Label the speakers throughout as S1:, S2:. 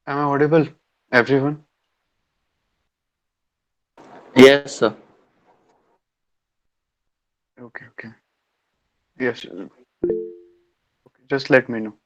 S1: Am I audible, everyone?
S2: Yes, sir.
S1: Okay, okay. Yes, just let me know.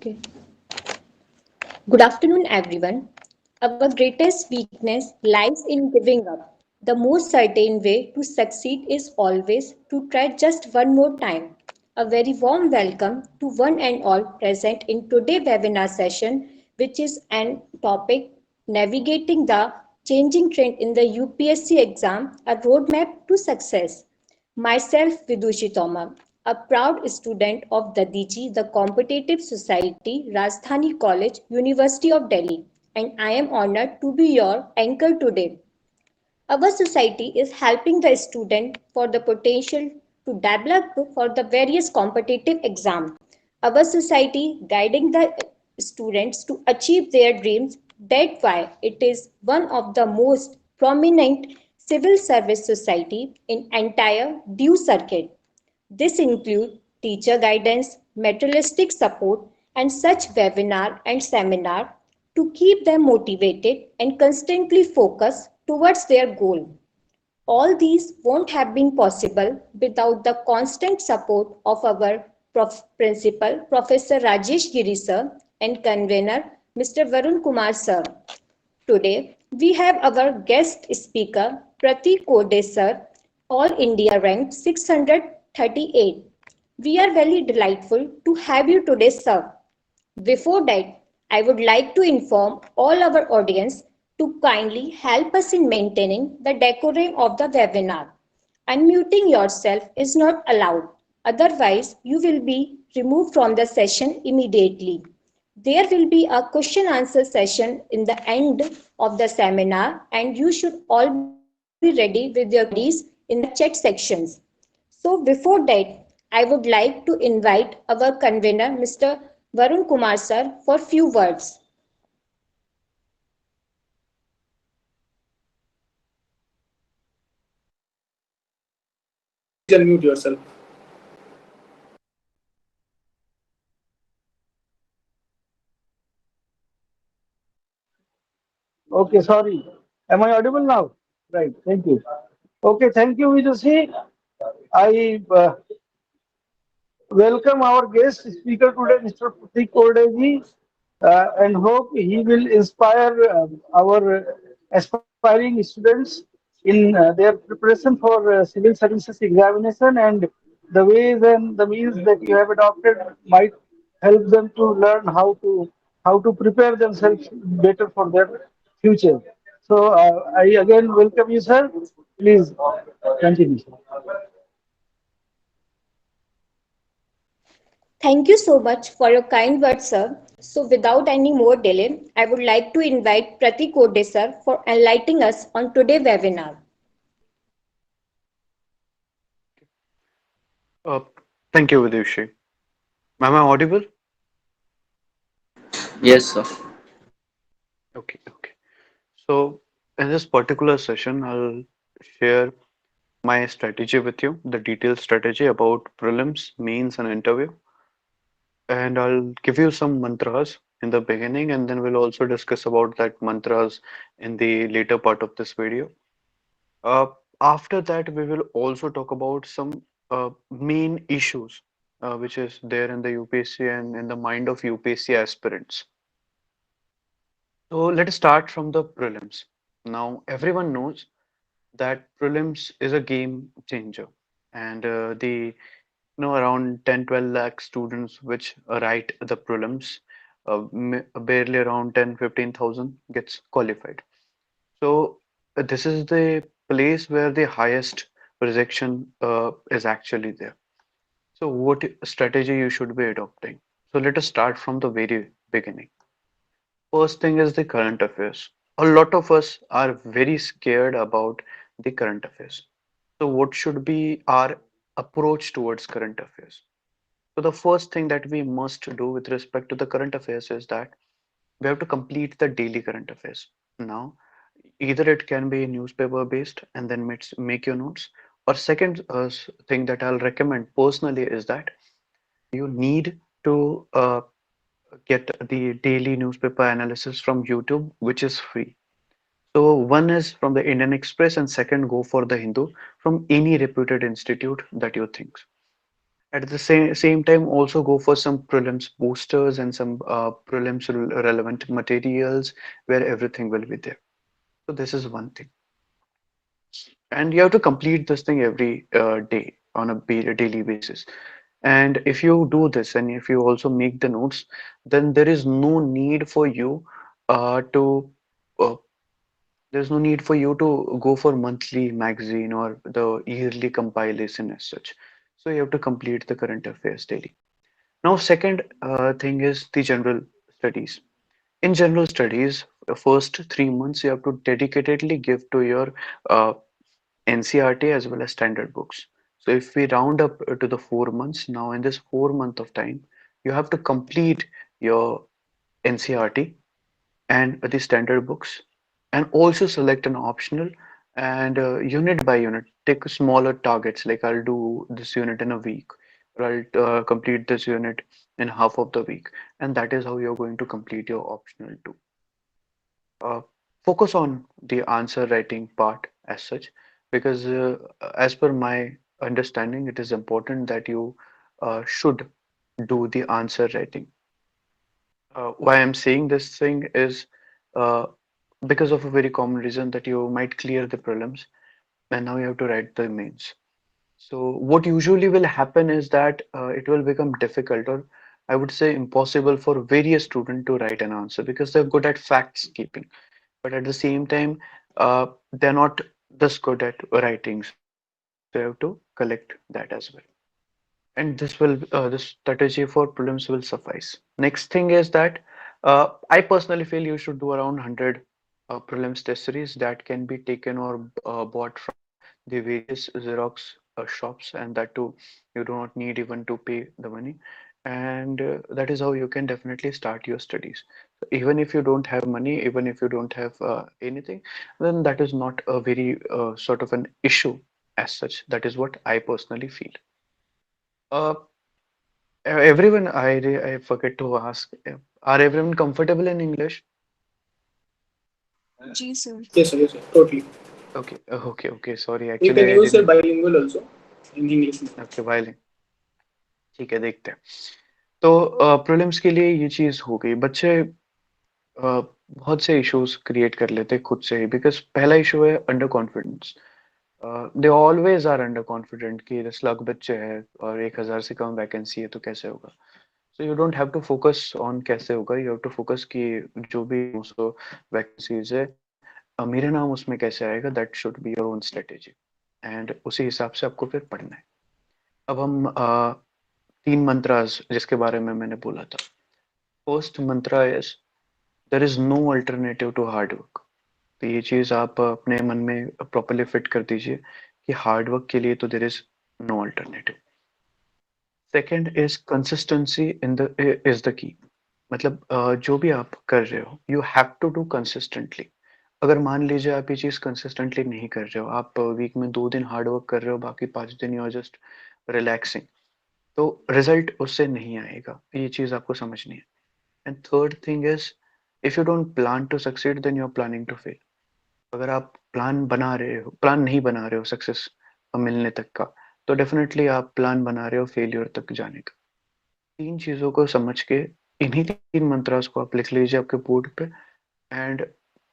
S3: Okay. Good afternoon, everyone. Our greatest weakness lies in giving up. The most certain way to succeed is always to try just one more time. A very warm welcome to one and all present in today's webinar session, which is an topic navigating the changing trend in the UPSC exam, a roadmap to success. Myself, Vidushi Toma, a proud student of Dadiji, the Competitive Society, Rajdhani College, University of Delhi, and I am honored to be your anchor today. Our society is helping the student for the potential to develop for the various competitive exam. Our society guiding the students to achieve their dreams. That's why it is one of the most prominent civil service society in entire due circuit. This includes teacher guidance, materialistic support, and such webinar and seminar to keep them motivated and constantly focused towards their goal. All these won't have been possible without the constant support of our principal, Professor Rajesh Giri sir, and convener, Mr. Varun Kumar sir. Today, we have our guest speaker, Pratik Kode sir, All India ranked 638. We are very delightful to have you today, sir. Before that, I would like to inform all our audience to kindly help us in maintaining the decorum of the webinar. Unmuting yourself is not allowed. Otherwise, you will be removed from the session immediately. There will be a question answer session in the end of the seminar, and you should all be ready with your queries in the chat sections. So before that, I would like to invite our convener, Mr. Varun Kumar sir, for few words.
S4: Please unmute yourself.
S5: Okay, sorry. Am I audible now? Right. Thank you.
S2: Okay, thank you, Vidushi. I welcome our guest speaker today, Mr. Pratik Kordeji, and hope he will inspire our aspiring students in their preparation for civil services examination, and the ways and the means that you have adopted might help them to learn how to prepare themselves better for their future. So I again welcome you, sir. Please continue.
S3: Thank you so much for your kind words, sir. So, without any more delay, I would like to invite Pratik Kode sir for enlightening us on today's webinar.
S1: Uh, Thank you, Vidushi. Am I audible?
S4: Yes, sir.
S1: Okay, okay. So, in this particular session, I'll share my strategy with you, the detailed strategy about prelims, means, and interview. And I'll give you some mantras in the beginning, and then we'll also discuss about that mantras in the later part of this video. Uh, After that, we will also talk about some main issues which is there in the UPSC and in the mind of UPSC aspirants. So let us start from the prelims. Now, everyone knows that prelims is a game changer, and the around 10-12 lakh students which write the prelims, barely around 10-15,000 gets qualified. So this is the place where the highest rejection is actually there. So what strategy you should be adopting? So let us start from the very beginning. First thing is the current affairs. A lot of us are very scared about the current affairs. So what should be our approach towards current affairs? So the first thing that we must do with respect to the current affairs is that we have to complete the daily current affairs. Now, either it can be newspaper based and then make your notes, or second thing that I'll recommend personally is that you need to get the daily newspaper analysis from YouTube, which is free. So one is from the Indian Express and second go for the Hindu from any reputed institute that you think. At the same time, also go for some prelims boosters and some prelims relevant materials where everything will be there. So this is one thing. And you have to complete this thing every day on a daily basis. And if you do this and if you also make the notes, then there is no need for you to uh, there's no need for you to go for monthly magazine or the yearly compilation as such. So you have to complete the current affairs daily. Now, second thing is the general studies. In general studies, the first 3 months you have to dedicatedly give to your NCRT as well as standard books. So if we round up to the 4 months, now in this 4 month of time, you have to complete your NCRT and the standard books and also select an optional and unit by unit take smaller targets like I'll do this unit in a week or I'll complete this unit in half of the week, and that is how you're going to complete your optional too. uh, Focus on the answer writing part as such because as per my understanding it is important that you should do the answer writing. Why I'm saying this thing is uh, because of a very common reason that you might clear the prelims and now you have to write the mains. So what usually will happen is that it will become difficult or I would say impossible for various students to write an answer because they're good at facts keeping, but at the same time they're not this good at writing. So you have to collect that as well. And this strategy for prelims will suffice. Next thing is that I personally feel you should do around 100 prelims test series that can be taken or bought from the various Xerox shops, and that too you do not need even to pay the money, and that is how you can definitely start your studies. So even if you don't have money, even if you don't have anything, then that is not a very sort of an issue as such. That is what I personally feel. Uh, Everyone, I forget to ask, are everyone comfortable in English?
S5: जी sir
S4: Yes, sir. Yes, sir. Totally.
S1: Okay. Sorry,
S4: You
S1: actually
S4: can
S1: I
S4: use your
S1: didn't.
S4: bilingual also in English.
S1: Okay, violin. ठीक है, देखते हैं. तो prelims के लिए ये चीज हो गई. बच्चे बहुत से इश्यूज क्रिएट कर लेते हैं खुद से ही, बिकॉज पहला इशू है under confidence. They always are under confident कि 10 लाख बच्चे हैं और 1,000 से कम वैकेंसी है तो कैसे होगा. So you don't have to focus on कैसे होगा, यू हैव टू फोकस कि जो भी 200 वैकेंसीज है, मेरा नाम उसमें कैसे आएगा. That should be your own strategy, and उसी हिसाब से आपको फिर पढ़ना है. अब हम 3 मंत्रास जिसके बारे में मैंने बोला था. फर्स्ट मंत्रा is there is no alternative to hard work. तो ये चीज आप अपने मन में प्रॉपरली फिट कर दीजिए कि हार्ड वर्क के लिए तो there is no alternative. Second is consistency in the is the key. मतलब जो भी आप कर रहे हो you have to do consistently. अगर मान लीजिए आप ये चीज कंसिस्टेंटली नहीं कर रहे हो, आप वीक में 2 दिन हार्ड वर्क कर रहे हो, बाकी 5 दिन यू आर जस्ट रिलैक्सिंग, तो रिजल्ट उससे नहीं आएगा. ये चीज आपको समझनी है. And third thing is, if you don't plan to succeed then you are planning to fail. अगर आप प्लान नहीं बना रहे हो सक्सेस मिलने तक का, तो डेफिनेटली आप प्लान बना रहे हो फेलियर तक जाने का. 3 चीजों को समझ के इन्हीं 3 मंत्रास को आप लिख लीजिए आपके बोर्ड पे, एंड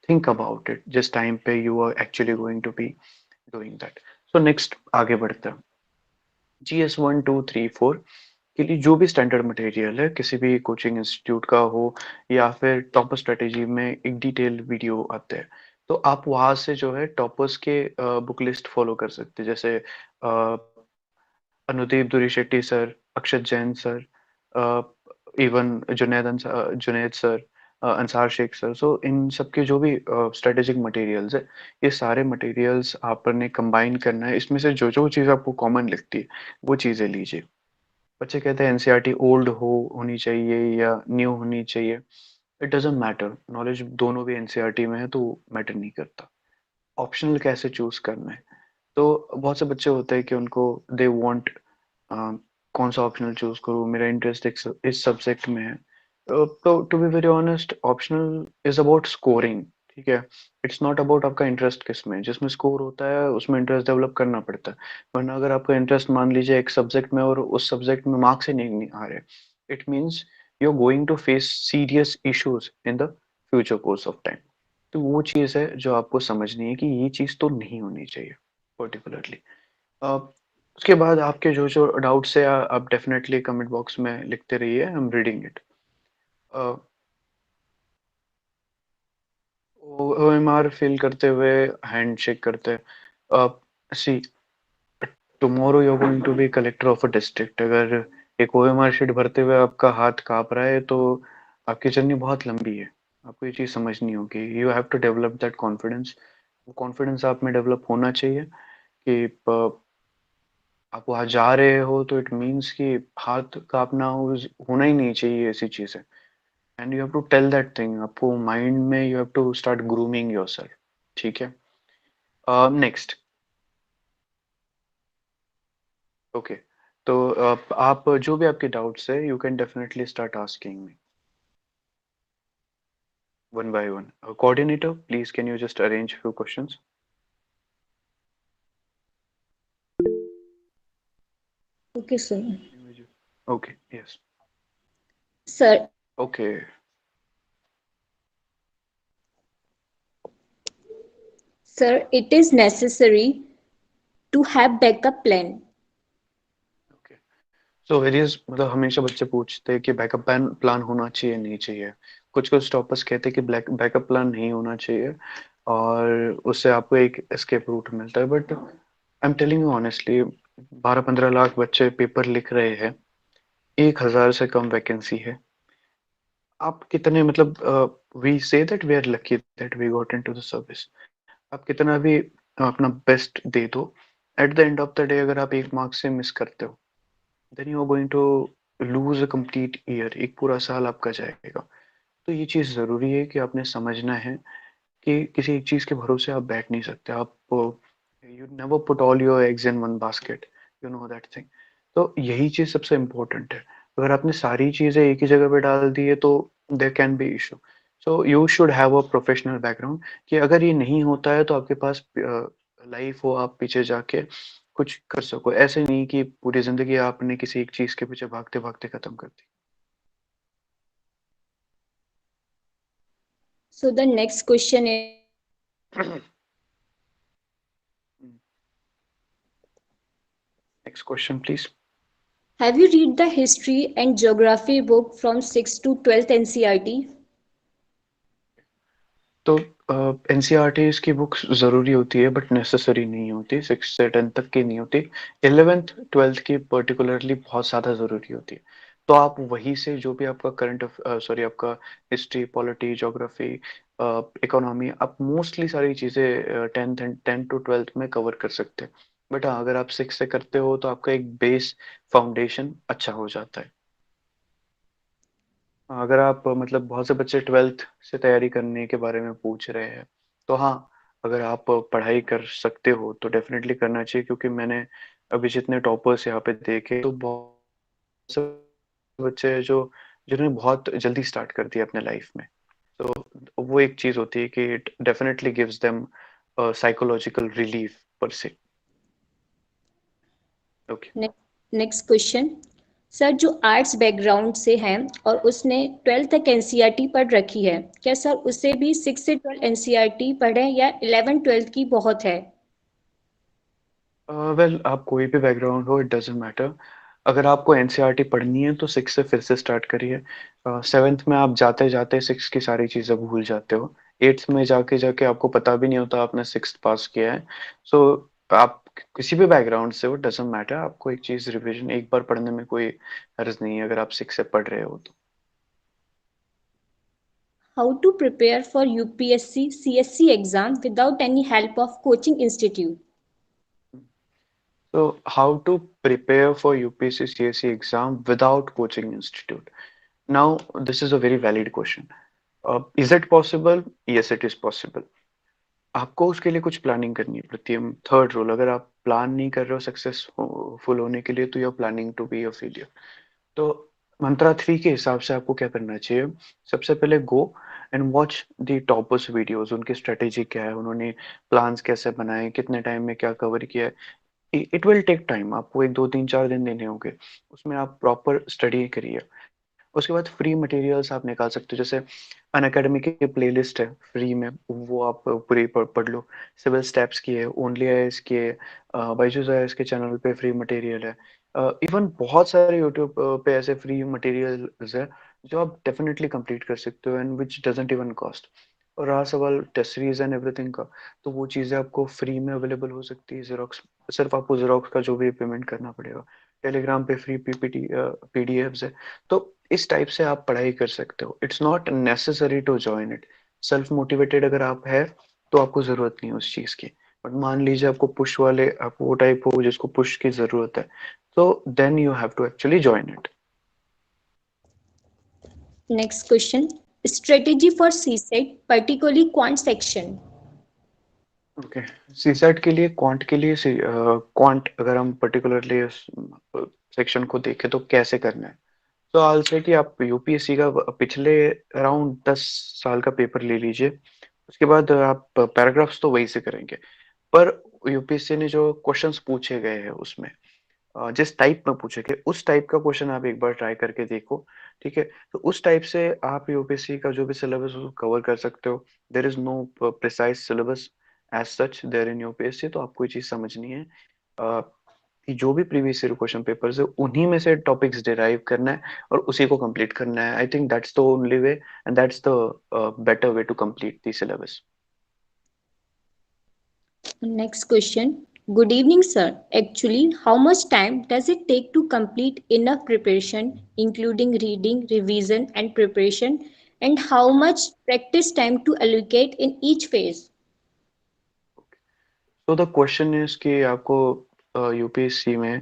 S1: think about it जिस टाइम पे you are actually going to be doing that. So next आगे बढ़ते हैं. GS 1 2 3 4 के लिए जो भी स्टैंडर्ड मटेरियल है, किसी भी कोचिंग इंस्टीट्यूट का हो या फिर टॉपर स्ट्रेटेजी में एक डिटेल वीडियो आते हैं, तो आप वहां से जो है टॉपर्स के बुक लिस्ट फॉलो कर सकते हैं. जैसे Anudeep Durishetty sir, Akshat Jain sir, even Junaid sir, Ansar Shaikh sir. So इन सबके जो भी स्ट्रेटेजिक मटेरियल्स है, ये सारे मटेरियल्स आपने कंबाइन करना है. इसमें से जो जो चीज़ आपको कॉमन लगती है वो चीज़ें लीजिए. बच्चे कहते हैं एनसीईआरटी ओल्ड होनी चाहिए या न्यू होनी चाहिए. इट डजेंट मैटर, नॉलेज दोनों भी एनसीईआरटी में है तो मैटर नहीं करता. ऑप्शनल कैसे चूज करना है, तो बहुत से बच्चे होते हैं कि उनको दे वांट कौन सा ऑप्शनल चूज करूँ, मेरा इंटरेस्ट इस सब्जेक्ट में है. तो to be very honest, optional is about scoring. ठीक है, इट्स नॉट अबाउट आपका इंटरेस्ट किस में. जिसमें स्कोर होता है उसमें इंटरेस्ट डेवलप करना पड़ता है. वरना अगर आपका इंटरेस्ट मान लीजिए एक सब्जेक्ट में और उस सब्जेक्ट में मार्क्स ही नहीं आ रहे, it means you are going to face serious issues in the future course of time. तो वो चीज़ है जो आपको समझनी है कि ये चीज़ तो नहीं होनी चाहिए पर्टिकुलरली. उसके बाद आपके जो जो डाउट्स है आप डेफिनेटली कमेंट बॉक्स में लिखते रहिए, I am reading it. OMR fill करते हुए हैंड शेक करते. See, tomorrow you are going to be collector of a district. अगर एक ओएमआर शीट भरते हुए आपका हाथ कांप रहा है तो आपकी जर्नी बहुत लंबी है. आपको ये चीज़ समझनी होगी. You have to develop that confidence. वो कॉन्फिडेंस आप में डेवलप होना चाहिए कि आप वहां जा रहे हो तो इट मीन्स कि हाथ कांपना होना ही नहीं चाहिए ऐसी चीजें. And you have to tell that thing. आपको माइंड में you have to start grooming yourself. ठीक है. नेक्स्ट. ओके. तो आप जो भी आपके डाउट्स है you can definitely start asking me one by one. Coordinator please can you just arrange few questions.
S3: Okay, sir.
S1: Okay. Yes.
S3: Sir,
S1: okay.
S3: sir, it is necessary to have backup plan.
S1: Okay. So various, मतलब हमेशा बच्चे पूछते हैं कि backup plan होना चाहिए नहीं चाहिए. कुछ कुछ टॉपर्स कहते हैं कि बैकअप प्लान नहीं होना चाहिए और उससे आपको एक एस्केप रूट मिलता है. But I am telling you honestly, 12-15 lakh बच्चे पेपर लिख रहे हैं, 1,000 से कम वैकेंसी है. आप कितने, मतलब we say that we are lucky that we got into the service. आप कितना भी अपना बेस्ट दे दो, at the end of the day अगर आप 1 मार्क्स से मिस करते हो, then you are going to lose a complete year. एक पूरा साल आपका जाएगा. तो ये चीज़ ज़रूरी है कि आपने समझना है कि किसी एक चीज़ के भरोसे आप बैठ नहीं सकते. आप you never put all your eggs in one basket, you know that thing. तो यही चीज़ सबसे इम्पोर्टेंट है. अगर आपने सारी चीज़ें एक ही जगह पे डाल दी है तो there can be issue. So you should have a professional background कि अगर ये नहीं होता है तो आपके पास लाइफ हो, आप पीछे जाके कुछ कर सको। ऐसे नहीं कि पूरी जिंदगी आपने किसी एक चीज के पीछे भागते भागते खत्म कर दी।
S3: So the next question is,
S1: next question please.
S3: have you read the history and geography book from 6th to 12th NCERT?
S1: तो एनसीईआरटीज की बुक्स ज़रूरी होती है बट नेसेसरी नहीं होती, 6 से 10 तक की नहीं होती। 11th 12th की पर्टिकुलरली बहुत ज़्यादा ज़रूरी होती है। तो आप वहीं से जो भी आपका करंट सॉरी आपका हिस्ट्री, पॉलिटी, ज्योग्राफी, इकोनॉमी, आप मोस्टली सारी चीज़ें 10 टू 12th में कवर कर सकते हैं। बट हाँ, अगर आप 6 से करते हो तो आपका एक बेस फाउंडेशन अच्छा हो जाता है। अगर आप मतलब बहुत से बच्चे 12th से तैयारी करने के बारे में पूछ रहे हैं, तो हाँ, अगर आप पढ़ाई कर सकते हो तो डेफिनेटली करना चाहिए, क्योंकि मैंने अभी जितने टॉपर्स यहाँ पे देखे तो बहुत से बच्चे हैं जो जिन्होंने बहुत जल्दी स्टार्ट कर दिया अपने लाइफ में। तो वो एक चीज होती है कि it definitely gives them psychological relief पर से। ओके।
S3: Next question. सर, जो आर्ट्स बैकग्राउंड से हैं और उसने 12th तक एनसीईआरटी पढ़ रखी है, क्या सर उसे भी 6 से 12 एनसीईआरटी पढ़े या 11 12 की बहुत है?
S1: वेल, आप कोई भी बैकग्राउंड हो, इट डजेंट मैटर। अगर आपको एनसीईआरटी पढ़नी है तो 6 से फिर से स्टार्ट करिए। 7th में आप जाते जाते 6 की सारी चीज़ें भूल जाते हो। 8th में जाके जाके आपको पता भी नहीं होता आपने 6th पास किया है। सो आप किसी भी बैकग्राउंड से हो, डजेंट मैटर। आपको एक चीज़ रिवीजन एक बार पढ़ने में कोई हर्ज नहीं है अगर आप 6 से पढ़ रहे हो तो।
S3: How to prepare for UPSC CSC exam without any help of coaching institute?
S1: So, how to prepare for UPSC CSE exam without coaching institute? Now, this is a very valid question. Is it possible? Yes, it is possible. आपको उसके लिए कुछ planning करनी पड़ती है। Third rule, अगर आप plan नहीं कर रहे हो सक्सेसफुल होने के लिए तो you are planning to be a failure. तो मंत्रा 3 के हिसाब से आपको क्या करना चाहिए? सबसे पहले go and watch the toppers videos, उनकी स्ट्रेटेजी क्या है, उन्होंने प्लान्स कैसे बनाए, कितने टाइम में क्या कवर किया है। इट विल टेक टाइम, आपको 1 2 3 4 दिन देने होंगे, उसमें आप प्रॉपर स्टडी करिए। उसके बाद फ्री मटेरियल्स आप निकाल सकते हो, जैसे अनअकैडमी की प्लेलिस्ट है फ्री में, वो आप पूरी पढ़ लो। सिविल स्टेप्स की है, ओनली आईएएस की है, बायजूस आईएएस के चैनल पे फ्री मटेरियल है। इवन बहुत सारे यूट्यूब पे ऐसे फ्री मटेरियल्स है जो आप डेफिनेटली कंप्लीट कर सकते हो and which doesn't even cost. और रहा सवाल टेस्ट सीरीज एंड एवरीथिंग का, तो वो चीज़ें आपको फ्री में अवेलेबल हो सकती है। जेरोक्स, सिर्फ आपको जेरोक्स का जो भी पेमेंट करना पड़ेगा। टेलीग्राम पे फ्री पीपीटी पीडीएफ्स है। तो इस टाइप से आप पढ़ाई कर सकते हो। It's not necessary to join it. Self motivated अगर आप है तो आपको जरूरत नहीं है उस चीज की। बट मान लीजिए आपको पुश वाले, आप वो टाइप हो जिसको पुश की जरूरत है, तो then you have to actually join it.
S3: Next question. Strategy for CSET, particularly quant section.
S1: Okay. CSAT के लिए, क्वांट के लिए, क्वांट अगर हम पर्टिकुलरली सेक्शन को देखें तो कैसे करना है, तो आल से कि आप यूपीएससी का पिछले अराउंड 10 साल का पेपर ले लीजिए। उसके बाद आप पैराग्राफ्स तो वही से करेंगे, पर यूपीएससी ने जो क्वेश्चंस पूछे गए हैं उसमें जिस टाइप में पूछे गए उस टाइप का क्वेश्चन आप एक बार ट्राई करके देखो। ठीक है, तो उस टाइप से आप यूपीएससी का जो भी सिलेबस उसको कवर कर सकते हो। There is no precise syllabus as such there in UPSC. तो आपको ये चीज समझनी है कि जो भी प्रीवियस ईयर क्वेश्चन पेपर्स है उन्हीं में से टॉपिक्स डिराइव करना है और उसी को कंप्लीट करना है। I think that's the only way and that's the better way to complete the syllabus.
S3: Next question. Good evening, sir. Actually, how much time does it take to complete enough preparation, including reading, revision, and preparation? And how much practice time to allocate in each phase?
S1: तो the question is कि आपको UPSC में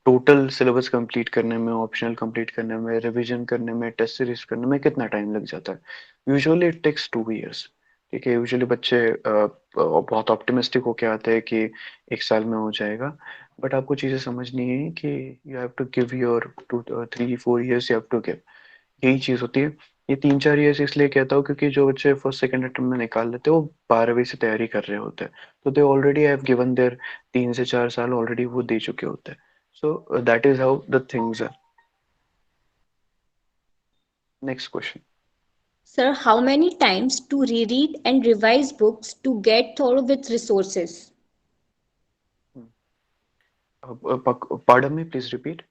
S1: total syllabus complete करने में, optional complete करने में, revision करने में, टेस्ट सीरीज करने में कितना टाइम लग जाता है? Usually it takes 2 years. ठीक है, यूजुअली बच्चे बहुत ऑप्टिमिस्टिक होके आते हैं कि 1 साल में हो जाएगा। बट आपको चीज़ें समझनी है कि you have to give your 2 3 4 years, you have to give. यही चीज़ होती है। ये 3-4 ईयर्स इसलिए कहता हूँ क्योंकि जो बच्चे फर्स्ट सेकंड अटेम्प्ट में निकाल लेते हैं वो 12वीं से तैयारी कर रहे होते हैं, तो they already have given their 3 से 4 साल ऑलरेडी वो दे चुके होते हैं. So that is how the things are. Next question.
S3: Sir, how many times to reread and revise books to get thorough with resources?
S1: Pardon me, please repeat.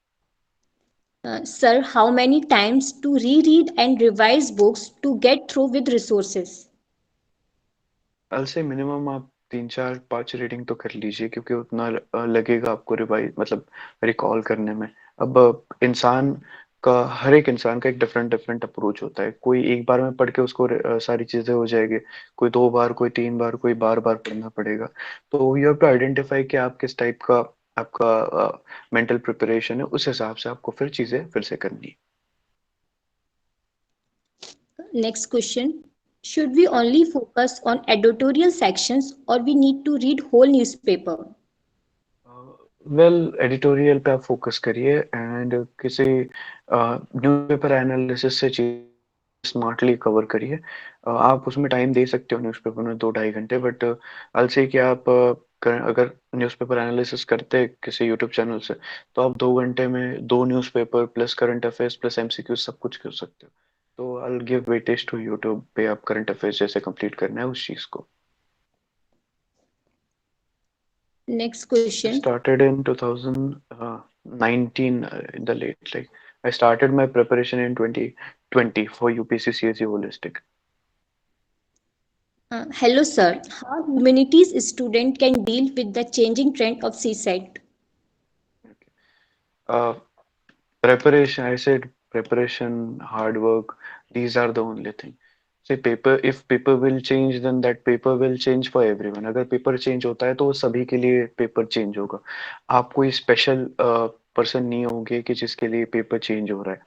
S3: Sir, how many times to reread and revise books to get through with resources?
S1: I'll say minimum आप 3 4 5 reading तो कर लीजिए क्योंकि उतना लगेगा आपको revise मतलब recall करने में. अब इंसान का हर एक इंसान का एक डिफरेंट डिफरेंट अप्रोच होता है. कोई एक बार में पढ़ के उसको सारी चीजें हो जाएगी, कोई 2 बार, कोई 3 बार, कोई बार बार पढ़ना पड़ेगा. तो यू हैव टू आइडेंटिफाई कि आप किस टाइप का आपका मेंटल प्रिपरेशन है, उस हिसाब से आपको फिर चीजें फिर से करनी है.
S3: Next question. Should we only focus on editorial sections or we need to read whole newspaper?
S1: Well editorial पे आप फोकस करिए एंड किसी न्यूज़पेपर एनालिसिस से चीज स्मार्टली कवर करिए. आप उसमें टाइम दे सकते हो न्यूज़पेपर में 2 ढाई घंटे, बट आई से कि आप अगर न्यूज़पेपर एनालिसिस करते हैं किसी यूट्यूब चैनल से, तो आप 2 घंटे में 2 newspaper plus current affairs plus MCQ सब कुछ कर सकते हो. तो I will give weightage to YouTube पे आप करंट अफेयर्स जैसे कंप्लीट करना है उस चीज को.
S3: Next
S1: I
S3: question.
S1: started in 2019 in the late, like I started my preparation in 2020 for UPSC CSE Holistic.
S3: Hello, sir. How humanities student can deal with the changing trend of CSET?
S1: Uh, Preparation, I said preparation, hard work, these are the only thing. See, paper, if paper will change, then that paper will change for everyone. अगर paper change होता है तो वो सभी के लिए paper change होगा. आप कोई स्पेशल पर्सन नहीं होंगे कि जिसके लिए पेपर चेंज हो रहा है.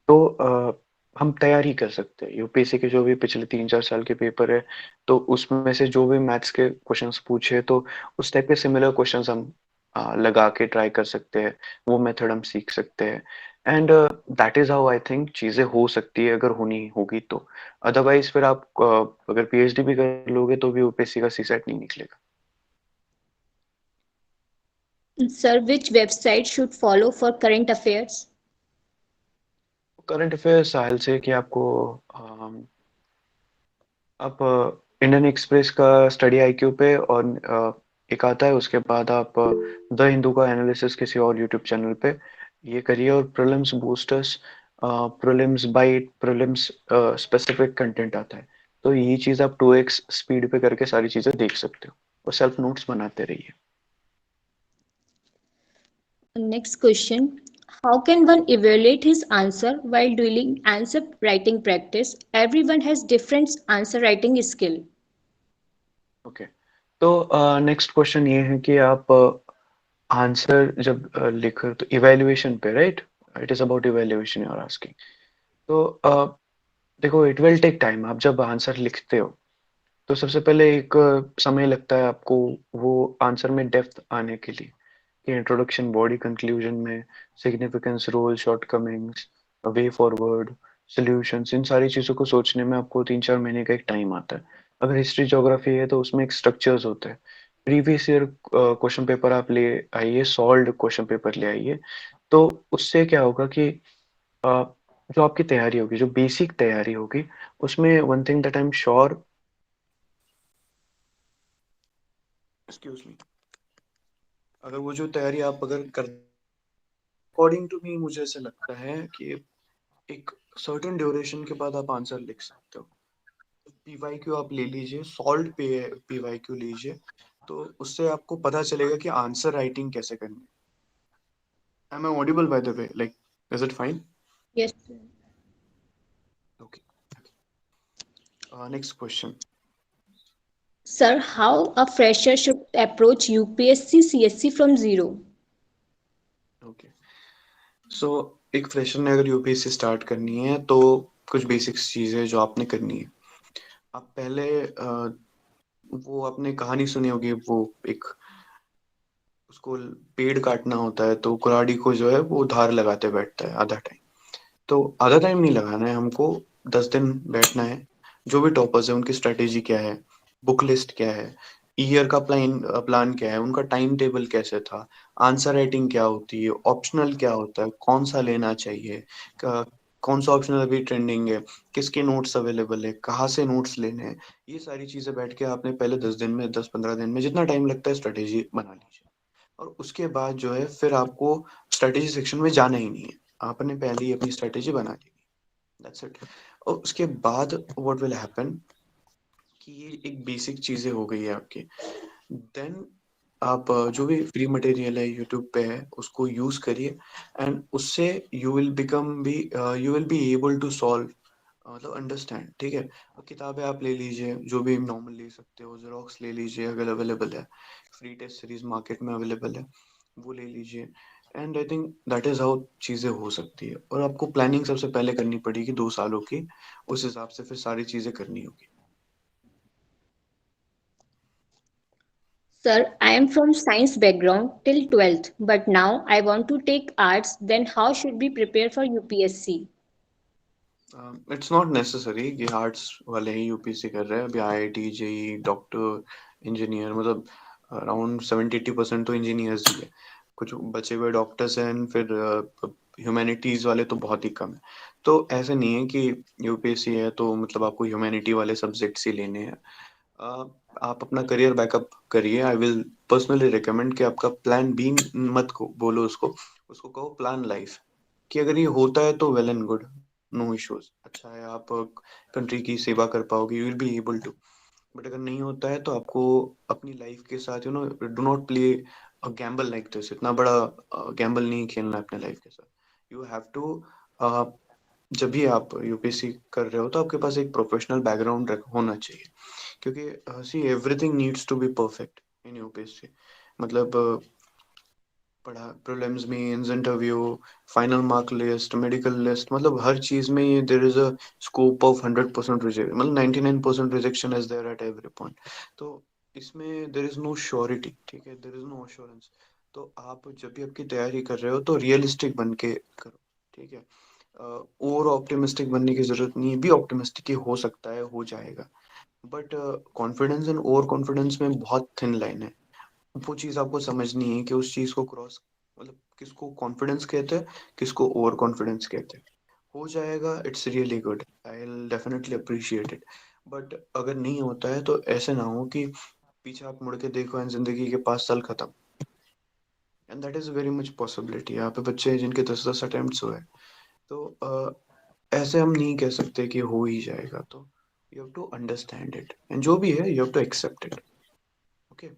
S1: तो हम तैयारी कर सकते हैं. यूपीएससी के जो भी पिछले 3 4 साल के पेपर है, तो उसमें से जो भी मैथ्स के क्वेश्चंस पूछे, तो उस टाइप के सिमिलर क्वेश्चंस हम लगा के ट्राई कर सकते हैं. वो मेथड हम सीख सकते हैं. And that is how I think चीजें हो सकती है अगर होनी होगी तो. अदरवाइज फिर आप अगर पीएचडी भी कर लोगे तो भी यूपीएससी का सीसेट नहीं निकलेगा.
S3: Sir, which website should follow for current affairs?
S1: Current affairs Sahil से कि आपको आप इंडियन एक्सप्रेस का स्टडी आईक्यू पे और एक आता है, उसके बाद आप द हिंदू का एनालिसिस किसी और यूट्यूब चैनल पे ये करिए. और prelims boosters, prelims bite, prelims specific content आता है. तो ये चीज आप 2x स्पीड पे करके सारी चीजें देख सकते हो और सेल्फ नोट्स बनाते रहिए.
S3: Next question. How can one evaluate his answer while doing answer writing practice? Everyone has different answer writing skill.
S1: Okay, तो नेक्स्ट क्वेश्चन ये है कि आप आंसर जब लिखो तो इवेल्युएशन पे, right? It is about evaluation you are asking. तो देखो, इट विल टेक टाइम. आप जब आंसर लिखते हो तो सबसे पहले एक समय लगता है आपको वो आंसर में डेप्थ आने के लिए, कि इंट्रोडक्शन, बॉडी, कंक्लूजन में significance, role, shortcomings, way forward, solutions, इन सारी चीज़ों को सोचने में आपको 3 4 महीने का एक टाइम आता है. अगर हिस्ट्री ज्योग्राफी है तो उसमें एक स्ट्रक्चर्स होते हैं. प्रीवियस ईयर क्वेश्चन पेपर आप ले आइए, सॉल्व्ड क्वेश्चन पेपर ले आइए. तो उससे क्या होगा कि जो आपकी तैयारी होगी, जो बेसिक तैयारी होगी, उसमें one thing that I am sure, excuse me, अगर वो जो तैयारी आप अगर कर, अकॉर्डिंग टू मी मुझे ऐसा लगता है कि एक सर्टेन ड्यूरेशन के बाद आप आंसर लिख सकते हो. पीवाईक्यू आप ले लीजिए, सॉल्व पीवाईक्यू लीजिए, तो उससे आपको पता चलेगा कि आंसर राइटिंग कैसे करनी है. Am I audible by the way? Like, is it fine?
S3: Yes.
S1: Okay. Next question.
S3: Sir, how a fresher should approach UPSC CSC from zero?
S1: Okay. So एक फ्रेशर ने अगर यूपीएससी स्टार्ट करनी है तो कुछ बेसिक्स चीजें जो आपने करनी है. आप पहले वो आपने कहानी सुनी होगी, वो एक उसको पेड़ काटना होता है तो कुल्हाड़ी को जो है वो धार लगाते बैठता है आधा टाइम. तो आधा टाइम नहीं लगाना है हमको, 10 दिन बैठना है, जो भी टॉपर्स है उनकी स्ट्रेटेजी क्या है, बुक लिस्ट क्या है, ईयर का प्लान प्लान क्या है, उनका टाइम टेबल कैसे था, आंसर राइटिंग क्या होती है, ऑप्शनल क्या होता है, कौन सा लेना चाहिए, कौन सा ऑप्शनल अभी ट्रेंडिंग है, किसके नोट्स अवेलेबल है, कहाँ से नोट्स लेने हैं। ये सारी चीजें बैठ के आपने पहले 10 दिन में, 10-15 दिन में जितना टाइम लगता है स्ट्रेटेजी बना लीजिए। और उसके बाद जो है फिर आपको स्ट्रेटेजी सेक्शन में जाना ही नहीं है, आपने पहले ही अपनी स्ट्रेटेजी बना ली। That's it. और उसके बाद व्हाट विल हैपन कि ये एक बेसिक चीजें हो गई है आपकी। देन आप जो भी फ्री मटेरियल है यूट्यूब पे है उसको यूज करिए, एंड उससे you will be able to solve, मतलब अंडरस्टैंड, ठीक है। किताबें आप ले लीजिए, जो भी नॉर्मल ले सकते हो, जेरोक्स ले लीजिए अगर अवेलेबल है, फ्री टेस्ट सीरीज मार्केट में अवेलेबल है, वो ले लीजिए। And I think that is how चीज़ें हो सकती है। और आपको प्लानिंग सबसे पहले करनी पड़ेगी 2 सालों की, उस हिसाब से फिर सारी चीज़ें करनी होगी।
S3: Sir, I am from science background till 12th, but now I want to take arts. Then how should we prepare for UPSC?
S1: It's not necessary कि आर्ट्स वाले ही यूपीएससी कर रहे हैं। अभी आईआईटी, जेई, डॉक्टर, इंजीनियर, मतलब around 70-80% तो engineers ही है। कुछ बचे हुए डॉक्टर्स हैं, फिर ह्यूमैनिटीज वाले तो बहुत ही कम है। तो ऐसे नहीं है कि यूपीएससी है तो मतलब आपको ह्यूमैनिटी वाले सब्जेक्ट्स ही लेने हैं। अ, आप अपना करियर बैकअप करिए। आई विल पर्सनली रिकमेंड कि आपका प्लान बी मत को बोलो, उसको उसको कहो प्लान लाइफ। कि अगर ये होता है तो well and good, no issues, अच्छा है, आप कंट्री की सेवा कर पाओगे, you will be able to. But अगर नहीं होता है तो आपको अपनी लाइफ के साथ do not play a gamble like this. इतना बड़ा गैम्बल नहीं खेलना है अपने लाइफ के साथ। यू हैव टू, जब भी आप यूपीएससी कर रहे हो तो आपके पास एक प्रोफेशनल बैकग्राउंड होना चाहिए। क्योंकि see everything needs to be perfect in UPSC. मतलब पढ़ा, prelims, mains, interview, final mark list, medical list, मतलब हर चीज में ये there is a scope of 100% reject, मतलब 99% rejection is there at every point. तो इसमें देयर इज नो श्योरिटी, ठीक है, देयर इज नो अश्योरेंस। तो आप जब भी आपकी तैयारी कर रहे हो तो रियलिस्टिक बन के करो, ठीक है। ओवर ऑप्टिमिस्टिक बनने की जरूरत नहीं है, बी ऑप्टिमिस्टिक, हो सकता है, हो जाएगा। But confidence and over confidence में बहुत थिन लाइन है। वो चीज आपको समझनी है कि उस चीज को क्रॉस, मतलब किसको कॉन्फिडेंस कहते हैं, किसको ओवर कॉन्फिडेंस कहते हैं। हो जाएगा, it's really good, I will definitely appreciate it. But अगर नहीं होता है तो ऐसे ना हो कि पीछे आप मुड़ के देखो एंड जिंदगी के 5 साल खत्म। And that is very much possibility. यहाँ पे बच्चे हैं जिनके 10-10 अटेम्प्ट्स हुए। तो ऐसे हम नहीं कह सकते कि हो ही जाएगा। तो you have to understand it, and जो भी है you have to accept it. Okay.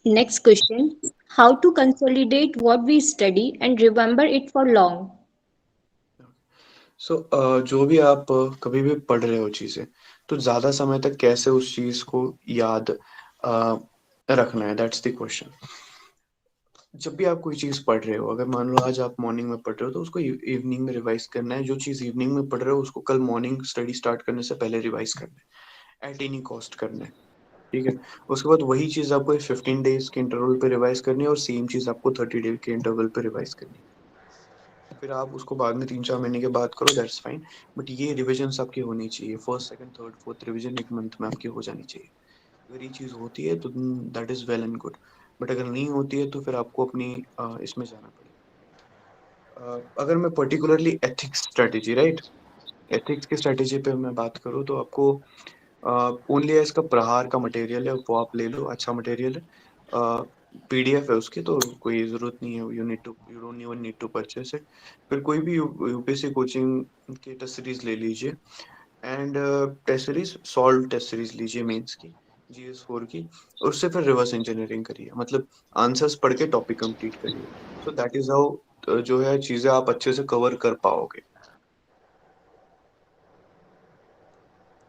S3: Next question. How to consolidate what we study and remember it for long?
S1: सो जो भी आप कभी भी पढ़ रहे हो चीजें, तो ज्यादा समय तक कैसे उस चीज को याद रखना है, दैट्स द क्वेश्चन। जब भी आप कोई चीज पढ़ रहे हो, अगर मान लो आज आप मॉर्निंग में पढ़ रहे हो तो उसको इवनिंग में रिवाइज करना है। जो चीज इवनिंग में पढ़ रहे हो उसको कल मॉर्निंग स्टडी स्टार्ट करने से पहले रिवाइज करना है, एट एनी कॉस्ट करना है, ठीक है। उसके बाद वही चीज आपको 15 डेज के इंटरवल पे रिवाइज करनी है, और सेम चीज आपको 30 डे के इंटरवल पे रिवाइज करनी है। फिर आप उसको बाद में 3-4 महीने के बाद करो, दैट्स फाइन। बट ये रिविजन्स आपकी होनी चाहिए, first, second, third, fourth revision एक मंथ में आपकी हो जानी चाहिए। अगर ये चीज़ होती है तो that is well and good. But अगर नहीं होती है तो फिर आपको अपनी इसमें जाना पड़ेगा। अगर मैं particularly ethics strategy, right, ethics की स्ट्रेटेजी पे मैं बात करूँ तो आपको ओनली इसका प्रहार का मटेरियल है, वो आप ले लो, अच्छा मटेरियल है। पीडीएफ है उसकी, तो कोई ज़रूरत नहीं है, you don't even need to purchase it. फिर कोई भी यूपीएससी कोचिंग की टेस्ट सीरीज ले लीजिए, and test series, solve test series लीजिए मेंस की, जीएस 4 की। और उससे फिर रिवर्स इंजीनियरिंग करिए, मतलब आंसर्स पढ़ के टॉपिक कंप्लीट करिए। सो दैट इज हाउ जो है चीज़ें आप अच्छे से कवर कर पाओगे।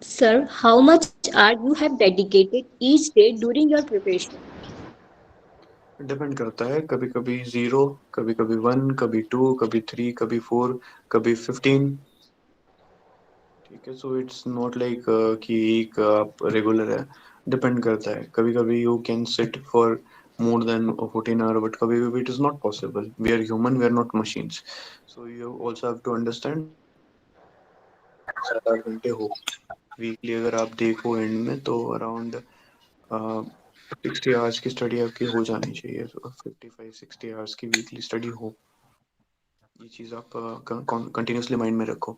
S3: Sir, how much are you have dedicated each day during your preparation?
S1: Depend करता है, कभी कभी 0, कभी कभी 1, कभी 2, कभी 3, कभी 4, कभी 15, ठीक है। सो इट्स नॉट लाइक कि एक आप रेगुलर है, डिपेंड करता है। कभी कभी you can sit for more than 14 hour, but कभी कभी it is not possible. We are human, we are not machines. So you also have to understand 7-8 घंटे हो वीकली। अगर आप देखो एंड में तो अराउंड 60 आवर्स की स्टडी आपकी हो जानी चाहिए। 55-60 आवर्स की वीकली स्टडी हो, ये चीज़ आप कंटिन्यूसली माइंड में रखो।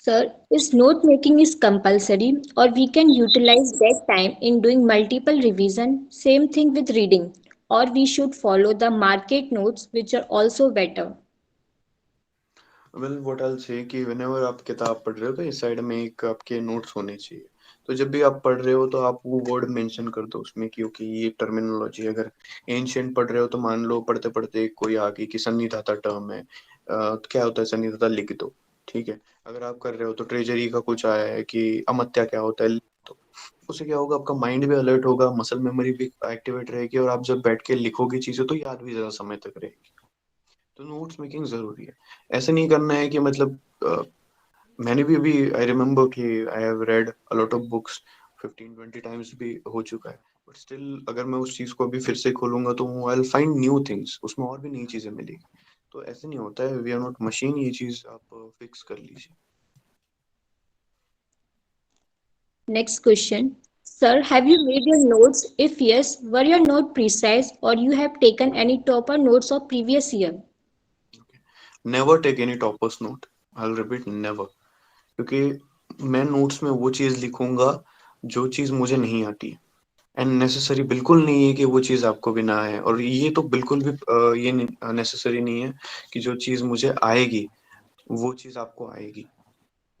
S3: Sir, is note making is compulsory or we can utilize that time in doing multiple revision? Same thing with reading, or we should follow the market notes which are also better.
S1: Well what I will say कि whenever आप किताब पढ़ रहे हो तो इस side में एक आपके नोट्स होने चाहिए। तो जब भी आप पढ़ रहे हो तो आप वो वर्ड मेंशन कर दो उसमें, क्योंकि ये टर्मिनोलॉजी, अगर एंशियंट पढ़ रहे हो तो मान लो पढ़ते पढ़ते कोई आ गई कि सन्निधाता टर्म है, क्या होता है सन्निधाता, लिख दो। ठीक है, अगर आप कर रहे हो तो ट्रेजरी का कुछ आया है कि अमात्या क्या होता है, लिख दो। उससे क्या होगा, आपका माइंड भी अलर्ट होगा, मसल मेमोरी भी एक्टिवेट रहेगी, और आप जब बैठ के लिखोगे चीजें तो याद भी ज्यादा समय तक रहेगी। तो नोट्स मेकिंग जरूरी है। ऐसे नहीं करना है कि मतलब मैंने भी अभी आई रिमेम्बर कि I have read a lot of books, 15-20 times भी हो चुका है, बट स्टिल अगर मैं उस चीज को अभी फिर से खोलूंगा तो I will find new things, उसमें और भी नई चीजें मिलेगी। तो ऐसे नहीं होता है, वी आर नॉट मशीन, ये चीज आप फिक्स कर लीजिए।
S3: Next question. Sir, have you made your notes? If yes, were your note precise or you have taken any topper notes of previous year?
S1: Never take any toppers note, I will repeat, never. क्योंकि मैं notes में वो चीज लिखूंगा जो चीज मुझे नहीं आती है, एंड नेसेसरी बिल्कुल नहीं है कि वो चीज आपको भी ना आए, और ये तो बिल्कुल भी ये नेसेसरी नहीं है कि जो चीज मुझे आएगी वो चीज आपको आएगी।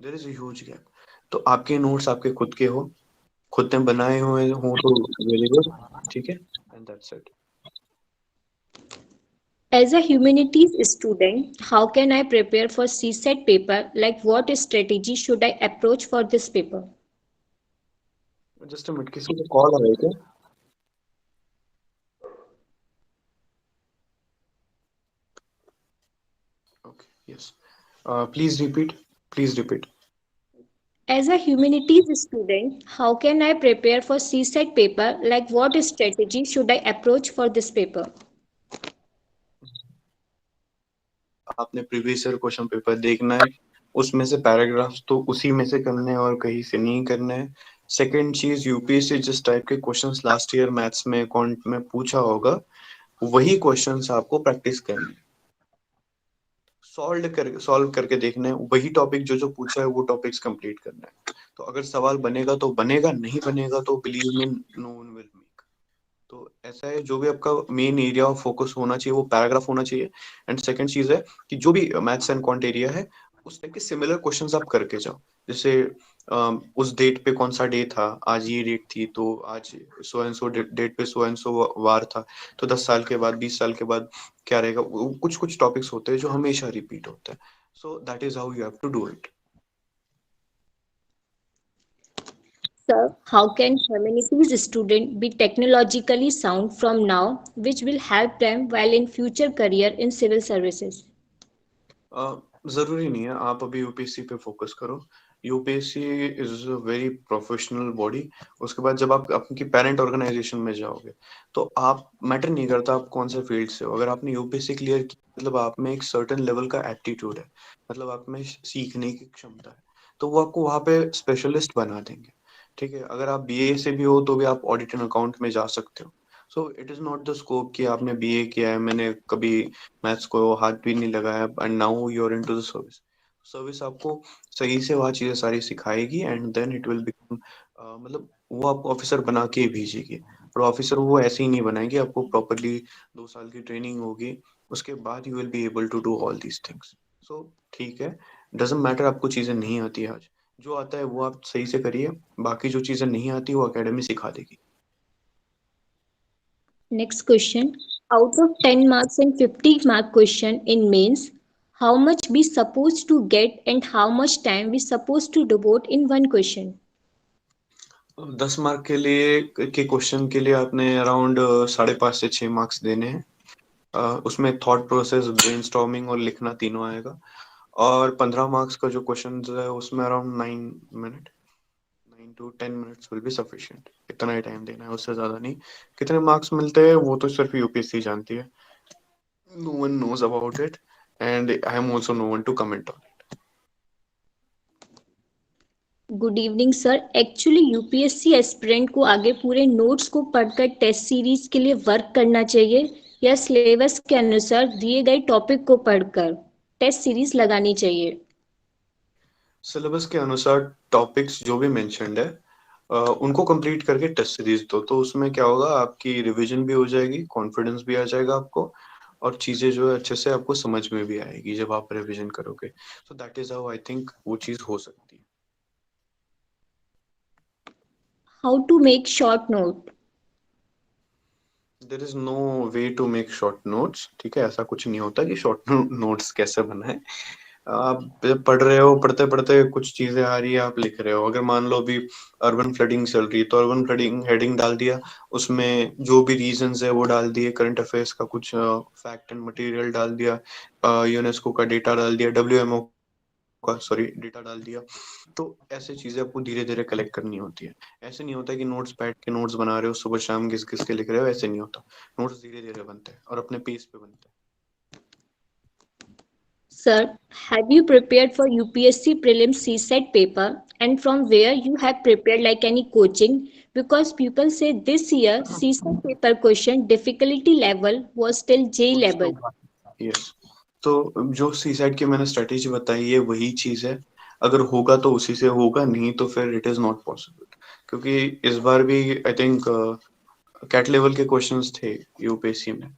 S1: There is a huge gap. तो आपके नोट्स आपके खुद के हो, खुद ने बनाए हुए हो तो वेरी गुड, ठीक है, and that's it.
S3: As a humanities student, how can I prepare for CSET paper? Like what strategy should I approach for this paper?
S1: Just a minute, किसी को कॉल आ रहा है क्या? Okay, yes, please repeat, please repeat.
S3: As a humanities student, how can I prepare for CSET paper? Like what strategy should I approach for this paper?
S1: आपने previous year question paper देखना है, उसमें से paragraphs तो उसी में से करने हैं और कहीं से नहीं करने हैं। सेकंड चीज, यूपीएससी जिस टाइप के क्वेश्चंस लास्ट ईयर मैथ्स में अकाउंट में पूछा होगा वही क्वेश्चंस आपको प्रैक्टिस करने, सॉल्व करके देखना है, वही टॉपिक जो जो पूछा है वो टॉपिक्स कंप्लीट करना है। तो अगर सवाल बनेगा तो बनेगा, नहीं बनेगा तो believe me, no one will make. तो ऐसा है, जो भी आपका मेन एरिया ऑफ फोकस होना चाहिए वो पैराग्राफ होना चाहिए। एंड सेकंड चीज है कि जो भी मैथ्स एंड क्वांट एरिया है उस टाइप के सिमिलर क्वेश्चंस आप करके जाओ। जैसे उस डेट पे कौन सा डे था, आज ये डेट थी तो आज सो एंड सो डेट पे सो एंड सो वार था, तो 10 साल के बाद 20 साल के बाद क्या रहेगा। कुछ कुछ टॉपिक्स होते हैं जो हमेशा रिपीट होते हैं, so that is how you have to do it.
S3: Sir, how can humanities student be technologically sound from now, which will help them while in future career in civil services?
S1: जरूरी नहीं है आप अभी UPSC पे focus करो। UPSC is a very professional body. उसके बाद जब आप आपकी पेरेंट ऑर्गेनाइजेशन में जाओगे तो आप मैटर नहीं करता आप कौन से फील्ड से हो, अगर आपने यूपीएससी क्लियर की मतलब आप में एक सर्टेन लेवल का एप्टीट्यूड है, मतलब आप में सीखने की क्षमता है, तो वो आपको वहाँ पे स्पेशलिस्ट बना देंगे। ठीक है, अगर आप बीए से भी हो तो भी आप ऑडिट एंड अकाउंट में जा सकते हो। So it is not the scope कि आपने बीए किया है, मैंने कभी मैथ्स को हाथ भी नहीं लगाया and now you are into the service. Service आपको सही से वह चीजें सारी सिखाएगी and then it will become, मतलब वो आपको ऑफिसर बना के ही भेजेगी। और ऑफिसर वो ऐसे ही नहीं बनाएगी, आपको प्रॉपरली 2 साल की ट्रेनिंग होगी, उसके बाद you will be able to do all these things. So ठीक है, डजेंट मैटर आपको चीजें नहीं आती आज, जो आता है वो आप सही से करिए, बाकी जो चीजें नहीं आती वो एकेडमी सिखा देगी।
S3: Next question. Out of 10 marks and 50-mark question in mains, how much we supposed to get and how much time we supposed to devote in one question?
S1: 10 mark के लिए के क्वेश्चन के लिए आपने अराउंड 5.5 से 6 marks देने हैं। उसमें थॉट प्रोसेस, ब्रेनस्टॉर्मिंग और लिखना तीनों आएगा। और 15 मार्क्स का जो क्वेश्चन है उसमें around 9 minute, 9 to 10 minutes will be sufficient. इतना ही टाइम देना है, उससे ज्यादा नहीं। कितने मार्क्स मिलते हैं वो तो सिर्फ यूपीएससी जानती है, no one knows about it. and I am also no one to comment on it.
S3: Good evening sir. Actually UPSC aspirant को आगे पूरे नोट्स को पढ़कर टेस्ट सीरीज के लिए वर्क करना चाहिए या सिलेबस के अनुसार दिए गए टॉपिक को पढ़कर टेस्ट सीरीज लगानी चाहिए?
S1: सिलेबस के अनुसार टॉपिक्स जो भी मेंशन्ड है उनको कंप्लीट करके टेस्ट सीरीज दो, तो उसमें क्या होगा, आपकी रिवीजन भी हो जाएगी, कॉन्फिडेंस भी आ जाएगा आपको, और चीजें जो है अच्छे से आपको समझ में भी आएगी जब आप रिवीजन करोगे। So that is how I think वो चीज हो सकती है।
S3: How to make short note?
S1: There is no way to make short notes, ठीक है, ऐसा कुछ नहीं होता कि शॉर्ट नोट्स कैसे बनाए। आप जब पढ़ रहे हो, पढ़ते पढ़ते कुछ चीजें आ रही है, आप लिख रहे हो। अगर मान लो अभी अर्बन फ्लडिंग चल रही है तो अर्बन फ्लडिंग हेडिंग डाल दिया, उसमें जो भी रीजंस है वो डाल दिए, करंट अफेयर्स का कुछ फैक्ट एंड मटेरियल डाल दिया, यूनेस्को का डेटा डाल दिया, डब्ल्यूएमओ का डेटा डाल दिया। तो ऐसे चीजें आपको धीरे धीरे कलेक्ट करनी होती है। ऐसे नहीं होता कि नोट्स बैठ के नोट्स बना रहे हो, सुबह शाम घिस घिस के लिख रहे हो, ऐसे नहीं होता। नोट्स धीरे धीरे बनते हैं और अपने पेस पे बनते हैं।
S3: Sir, have you prepared for UPSC prelims CSET paper and from where you have prepared like any coaching? Because people say this year CSET paper question difficulty level was still J level.
S1: Yes, तो जो CSAT की मैंने strategy बताई है वही चीज है। अगर होगा तो उसी से होगा, नहीं तो फिर इट इज नॉट पॉसिबल। क्योंकि इस बार भी आई थिंक कैट लेवल के क्वेश्चंस थे यूपीएससी में,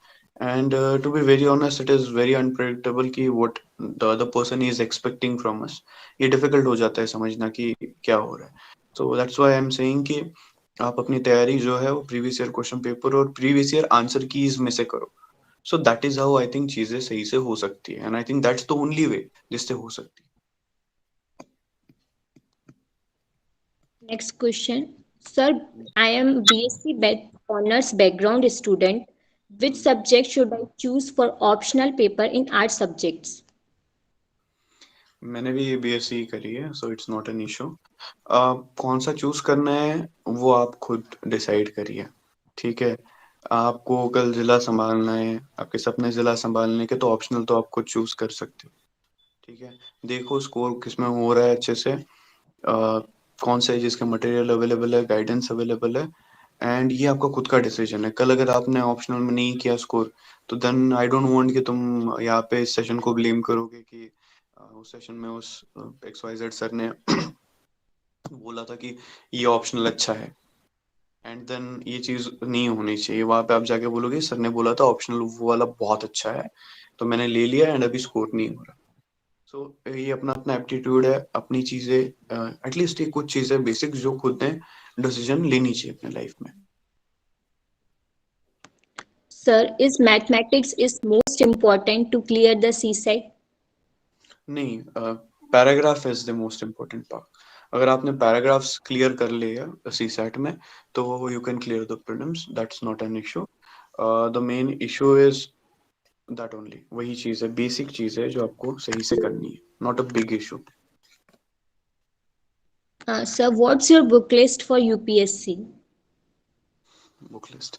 S1: and to be very honest it is very unpredictable कि what the other person is expecting from us. ये डिफिकल्ट हो जाता है समझना कि क्या हो रहा है। So that's why I am saying कि आप अपनी तैयारी जो है वो प्रीवियस ईयर क्वेश्चन पेपर और प्रीवियस ईयर आंसर कीज में से करो। सो that is how I think चीजें सही से हो सकती है, and I think that's the only वे जिससे हो सकती है।
S3: Next question. Sir, I am BSc honors background student. Which subject should I choose for optional paper in art subjects?
S1: मैंने भी बीएससी करी है, so it's not an issue. कौन सा चूज करना है वो आप खुद डिसाइड करिए, ठीक है। आपको कल जिला संभालना है, आपके सपने जिला संभालने के, तो ऑप्शनल तो आप खुद चूज कर सकते हो, ठीक है। देखो स्कोर किसमें हो रहा है अच्छे से, कौन सा है जिसका मटेरियल अवेलेबल है, गाइडेंस अवेलेबल है, एंड ये आपका खुद का डिसीजन है। कल अगर आपने ऑप्शनल में नहीं किया स्कोर, तो देन आई डोंट वांट कि तुम यहाँ पे इस सेशन को ब्लेम करोगे कि उस सेशन में उस XYZ सर ने बोला था कि ये ऑप्शनल अच्छा है, एंड देन ये चीज नहीं होनी चाहिए। वहां पे आप जाके बोलोगे सर ने बोला था ऑप्शनल वो वाला बहुत अच्छा है, तो मैंने ले लिया एंड अभी स्कोर नहीं हो रहा। सो ये अपना अपना एप्टीट्यूड है, अपनी चीजें एटलीस्ट ये कुछ चीजें बेसिक जो खुद ने डिसीजन लेनी चाहिए अपने लाइफ में।
S3: Sir, is mathematics is most important to clear the CSET?
S1: नहीं, paragraph is the most important part. अगर आपने पैराग्राफ्स क्लियर कर लिया सीसैट में तो you can clear the prelims, that's not an issue. The main issue is that only, वही चीज है, बेसिक चीज है जो आपको सही से करनी है, not a big issue.
S3: Sir, what's your book list for UPSC?
S1: Book list,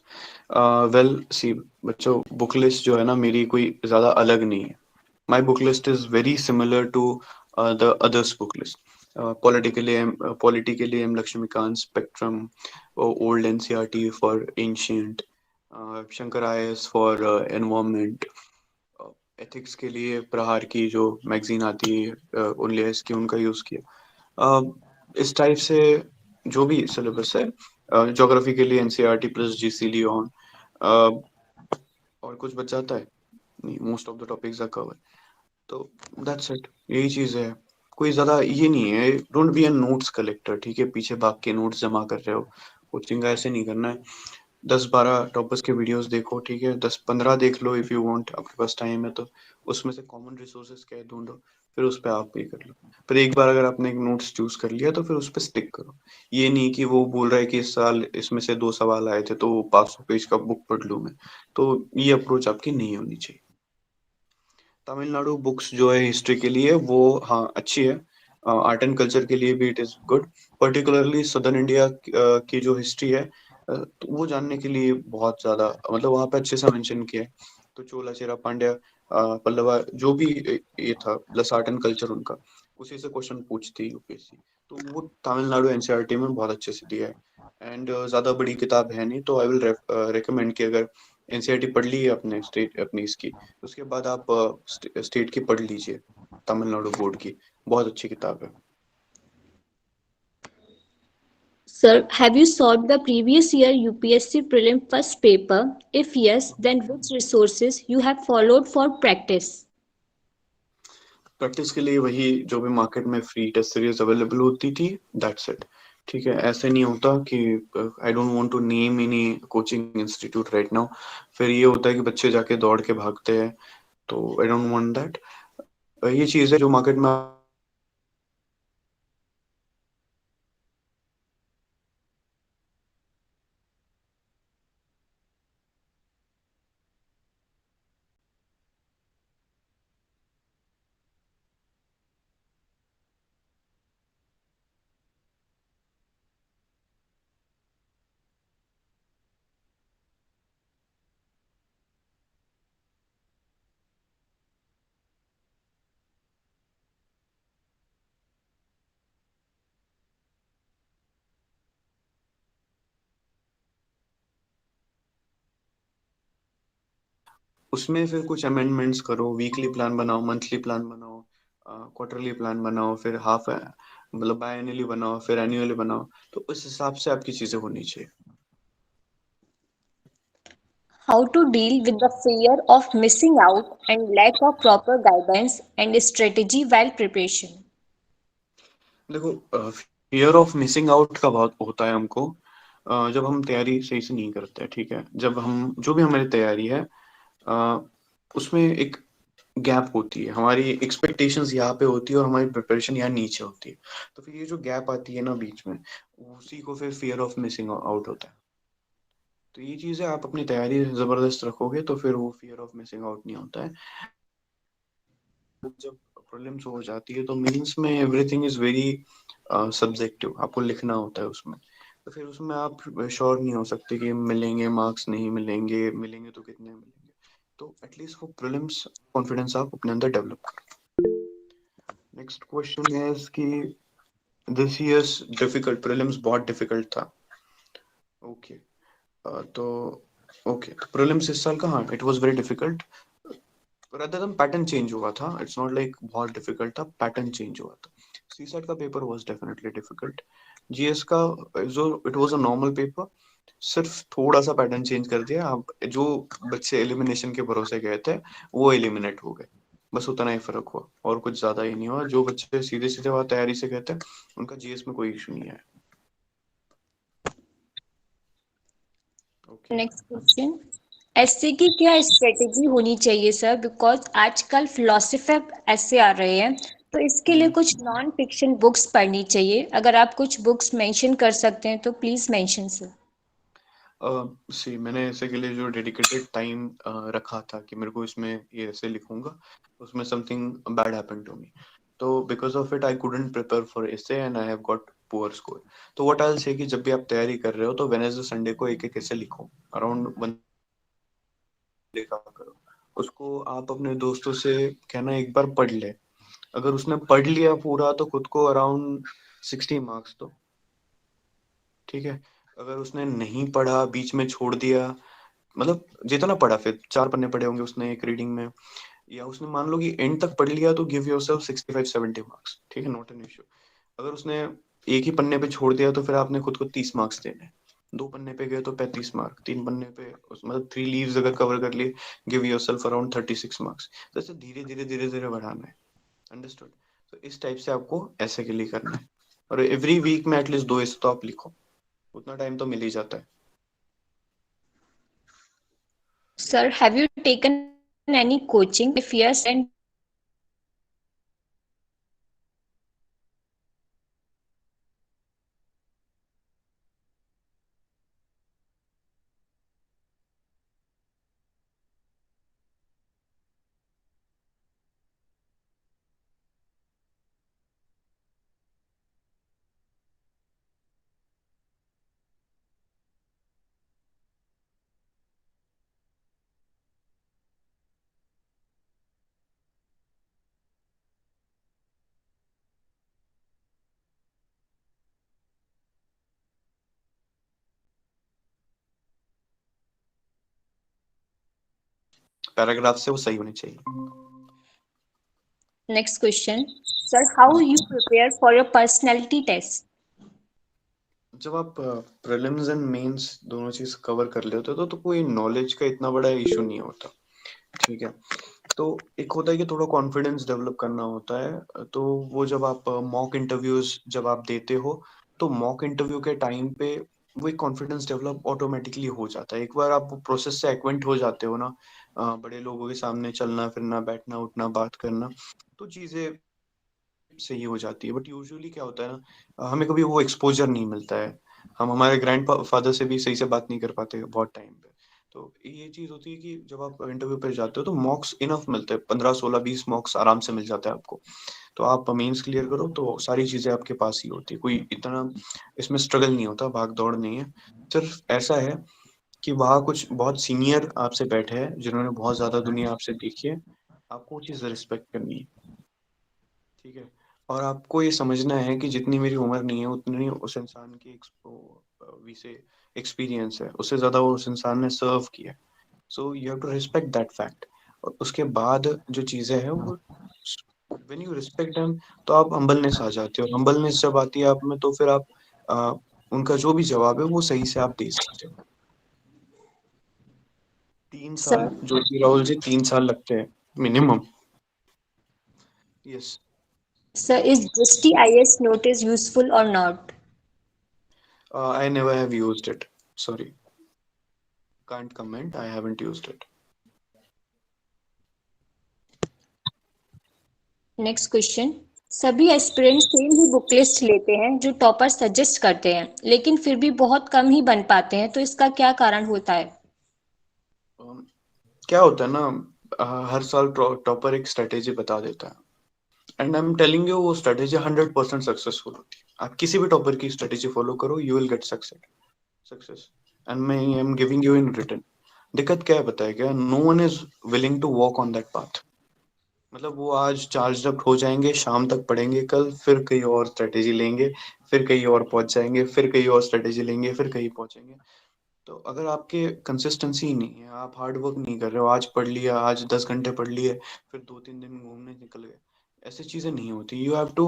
S1: well see बच्चों, बुक लिस्ट जो है ना मेरी कोई ज्यादा अलग नहीं है। My book list is very similar to the others book list. Politically M Lakshmikant, Spectrum, old NCERT for ancient, Shankar IAS for environment, ethics के लिए प्रहार की जो मैगजीन आती है ओनली एस की, उनका यूज किया। इस टाइप से जो भी सिलेबस है, ज्योग्राफी के लिए एनसीईआरटी प्लस जीसी लियोन, और कुछ बच जाता है नहीं, most of the topics are cover. तो दैट्स इट, यही चीज है, कोई ज्यादा ये नहीं है। Don't be a notes collector, ठीक है, पीछे भाग के नोट्स जमा कर रहे हो, कोचिंग का ऐसे नहीं करना है। 10-12 टॉपर्स के वीडियोस देखो, ठीक है, 10-15 देख लो इफ यू वांट, आपके पास टाइम है तो। उसमें से कॉमन रिसोर्सेज क्या है ढूंढो, फिर उस पर आप ये कर लो। फिर एक बार अगर आपने एक नोट्स चूज कर लिया तो फिर उस पर स्टिक करो। ये नहीं कि वो बोल रहा है कि इस साल इसमें से 2 सवाल आए थे तो 500 पेज का बुक पढ़ लूं मैं, तो ये अप्रोच आपकी नहीं होनी चाहिए। तमिलनाडु बुक्स जो है हिस्ट्री के लिए वो हाँ अच्छी है, आर्ट एंड कल्चर के लिए भी it is good. Particularly southern India की जो हिस्ट्री है तो वो जानने के लिए बहुत ज्यादा, मतलब वहाँ पे अच्छे से मेंशन किया है। तो चोला चेरा पांड्या पल्लवा जो भी ये था प्लस आर्ट एंड कल्चर उनका, उसी से क्वेश्चन पूछती यूपीएससी। तो वो तमिलनाडु एनसीईआरटी में बहुत अच्छे से दिया है। एंड ज़्यादा बड़ी किताब है नहीं, तो आई विल रिकमेंड कि अगर एनसीईआरटी पढ़ ली है अपने स्टेट अपनी इसकी, उसके बाद आप स्टेट की पढ़ लीजिए, तमिलनाडु बोर्ड की, बहुत अच्छी किताब है।
S3: Sir, have you solved the previous year UPSC prelim first paper? If yes, then which resources you have followed for practice?
S1: Practice के लिए वही जो भी मार्केट में फ्री टेस्ट सीरीज अवेलेबल होती थी, दैट्स इट। ठीक है, ऐसे नहीं होता कि I don't want to name any coaching institute right now, फिर ये होता है कि बच्चे जाके दौड़ के भागते हैं, तो आई डोंट वांट दैट। ये चीज़ है जो मार्केट में उसमें फिर कुछ अमेंडमेंट्स करो, वीकली प्लान बनाओ, मंथली प्लान बनाओ, क्वार्टरली प्लान बनाओ, फिर हाफ मतलब बायएनुअली बनाओ, फिर एनुअली बनाओ, तो उस हिसाब से आपकी चीज़ें होनी चाहिए।
S3: How to deal with the fear of missing out and lack of proper guidance and strategy while preparation?
S1: देखो, फियर ऑफ मिसिंग आउट का बहुत होता है हमको, जब हम तैयारी सही से नहीं करते हैं। ठीक है, जब हम जो भी हमारी तैयारी है, अ, उसमें एक गैप होती है, हमारी एक्सपेक्टेशंस यहाँ पे होती है और हमारी प्रिपरेशन यहाँ नीचे होती है, तो फिर ये जो गैप आती है ना बीच में, उसी को फिर फियर ऑफ मिसिंग आउट होता है। तो ये चीज़ है, आप अपनी तैयारी जबरदस्त रखोगे तो फिर वो फियर ऑफ मिसिंग आउट नहीं होता है। जब प्रीलिम्स हो जाती है तो मेंस में एवरीथिंग इज वेरी सब्जेक्टिव, आपको लिखना होता है उसमें, तो फिर उसमें आप श्योर नहीं हो सकते कि मिलेंगे मार्क्स, नहीं मिलेंगे, मिलेंगे तो कितने मिलेंगे। तो एटलीस्ट वो प्रीलिम्स कॉन्फिडेंस आप अपने अंदर डेवलप करो। नेक्स्ट क्वेश्चन है कि दिस ईयर्स डिफिकल्ट प्रीलिम्स बहुत डिफिकल्ट था। ओके, तो ओके, तो प्रीलिम्स इस साल का, हाँ it was very difficult, rather than pattern change हुआ था, इट्स नॉट लाइक बहुत डिफिकल्ट था, पैटर्न चेंज हुआ था। सीसेट का paper was definitely difficult, GS का जो it was a normal paper, सिर्फ थोड़ा सा पैटर्न चेंज कर दिया, आप जो बच्चे एलिमिनेशन के भरोसे गए थे वो एलिमिनेट हो गए, बस उतना ही फर्क हुआ, और कुछ ज्यादा ही नहीं हुआ। जो बच्चे सीधे सीधे वहां तैयारी से गए थे उनका जीएस में कोई इशू नहीं है। ओके।
S3: Next question. ऐसे की क्या स्ट्रेटेजी होनी चाहिए सर, बिकॉज आजकल फिलोसफर ऐसे आ रहे हैं, तो इसके लिए कुछ नॉन फिक्शन बुक्स पढ़नी चाहिए। अगर आप कुछ बुक्स मेंशन कर सकते हैं तो प्लीज मेंशन सर।
S1: सी मैंने ऐसे के लिए जो डेडिकेटेड टाइम रखा था कि मेरे को इसमें ये ऐसे लिखूंगा, उसमें something bad happened to me, तो because of it I couldn't prepare for essay and I have got poor score. तो व्हाट आई विल से कि जब भी आप तैयारी कर रहे हो तो वेडनेसडे संडे को एक एक ऐसे लिखो, अराउंड वन लिखा करो, उसको आप अपने दोस्तों से कहना एक बार पढ़ ले, अगर उसने पढ़ लिया पूरा तो खुद को अराउंड 60 मार्क्स दो। ठीक है, अगर उसने नहीं पढ़ा, बीच में छोड़ दिया, मतलब जितना पढ़ा, फिर 4 पन्ने पढ़े होंगे उसने एक रीडिंग में, या उसने मान लो कि एंड तक पढ़ लिया, तो गिव योरसेल्फ 65-70 मार्क्स, ठीक है, नॉट एन इश्यू। अगर उसने एक ही पन्ने पे छोड़ दिया तो फिर आपने खुद को 30 मार्क्स देने हैं। 2 पन्ने पे गए तो 35 मार्क, 3 पन्ने पे मतलब 3 लीव्स अगर कवर कर लिए, गिव योरसेल्फ अराउंड 36 मार्क्स। तो ऐसे धीरे धीरे धीरे धीरे बढ़ाना है, अंडरस्टूड। तो इस टाइप से आपको ऐसे के लिए करना है, और एवरी वीक में एटलीस्ट 2 ऐसे तो आप लिखो, उतना टाइम तो मिल ही जाता है।
S3: Sir, have you taken any coaching? If yes, and
S1: paragraph से वो सही होने चाहिए।
S3: Next question. Sir, how you prepare for your personality test?
S1: जब आप प्रीलिम्स एंड मेंस दोनों चीज कवर कर लेते हो तो कोई नॉलेज का इतना बड़ा इशू नहीं होता, ठीक है। तो एक होता है कि थोड़ा कॉन्फिडेंस डेवलप करना होता है, तो वो जब आप मॉक इंटरव्यूज जब आप देते हो तो मॉक इंटरव्यू के टाइम पे वो एक कॉन्फिडेंस डेवलप ऑटोमेटिकली हो जाता है। एक बार आप प्रोसेस से एक्वेंट हो जाते हो ना, बड़े लोगों के सामने चलना फिरना बैठना उठना बात करना, तो चीजें सही हो जाती है। बट यूजुअली क्या होता है ना, हमें कभी वो एक्सपोजर नहीं मिलता है, हम हमारे ग्रैंड फादर से भी सही से बात नहीं कर पाते बहुत टाइम पे। तो ये चीज होती है कि जब आप इंटरव्यू पे जाते हो तो मॉक्स इनफ मिलते हैं, 15 16 20 मॉक्स आराम से मिल जाता है आपको। तो आप मेंस क्लियर करो तो सारी चीजें आपके पास ही होती है, कोई इतना इसमें स्ट्रगल नहीं होता, भाग दौड़ नहीं है। सिर्फ ऐसा है कि वहाँ कुछ बहुत सीनियर आपसे बैठे हैं जिन्होंने बहुत ज्यादा दुनिया आपसे देखी है, आपको वो चीज रिस्पेक्ट करनी है, ठीक है। और आपको ये समझना है कि जितनी मेरी उम्र नहीं है उतनी उस इंसान की से एक्सपीरियंस है, उससे ज्यादा वो उस इंसान ने सर्व किया है। So you have to respect that fact. और उसके बाद जो चीजें हैं वो व्हेन यू रिस्पेक्ट देम तो आप हम्बलनेस आ जाती है, और हम्बलनेस जब आती है आप में तो फिर आप अ, उनका जो भी जवाब है वो सही से आप दे सकते हो। 3 साल,
S3: Sir,
S1: ज्योति राहुल जी 3 साल लगते हैं minimum. Yes.
S3: sir, is Dristy IS notice useful or not?
S1: I never have used it, sorry, can't comment, I haven't used it.
S3: Next question. सभी एस्पिरेंट सेम ही बुक लिस्ट लेते हैं जो टॉपर सजेस्ट करते हैं, लेकिन फिर भी बहुत कम ही बन पाते हैं, तो इसका क्या कारण होता है?
S1: um, क्या होता है ना, हर साल टॉपर एक स्ट्रेटेजी बता देता है, and I am telling you वो स्ट्रेटेजी 100% सक्सेसफुल होती है। आप किसी भी टॉपर की स्ट्रेटेजी फॉलो करो, you will get success, and मैं I am giving you in return. दिक्कत क्या है पता है क्या, no one is willing to walk on that path. मतलब वो आज चार्ज अप हो जाएंगे, शाम तक पढ़ेंगे, कल फिर कहीं और स्ट्रेटेजी लेंगे, फिर कहीं और पहुंच जाएंगे, फिर कहीं और स्ट्रेटेजी लेंगे, फिर कहीं पहुंचेंगे। तो अगर आपके कंसिस्टेंसी ही नहीं है, आप हार्ड वर्क नहीं कर रहे हो, आज पढ़ लिया, आज 10 घंटे पढ़ लिए, फिर 2 3 दिन घूमने निकल गए, ऐसी चीजें नहीं होती। You have to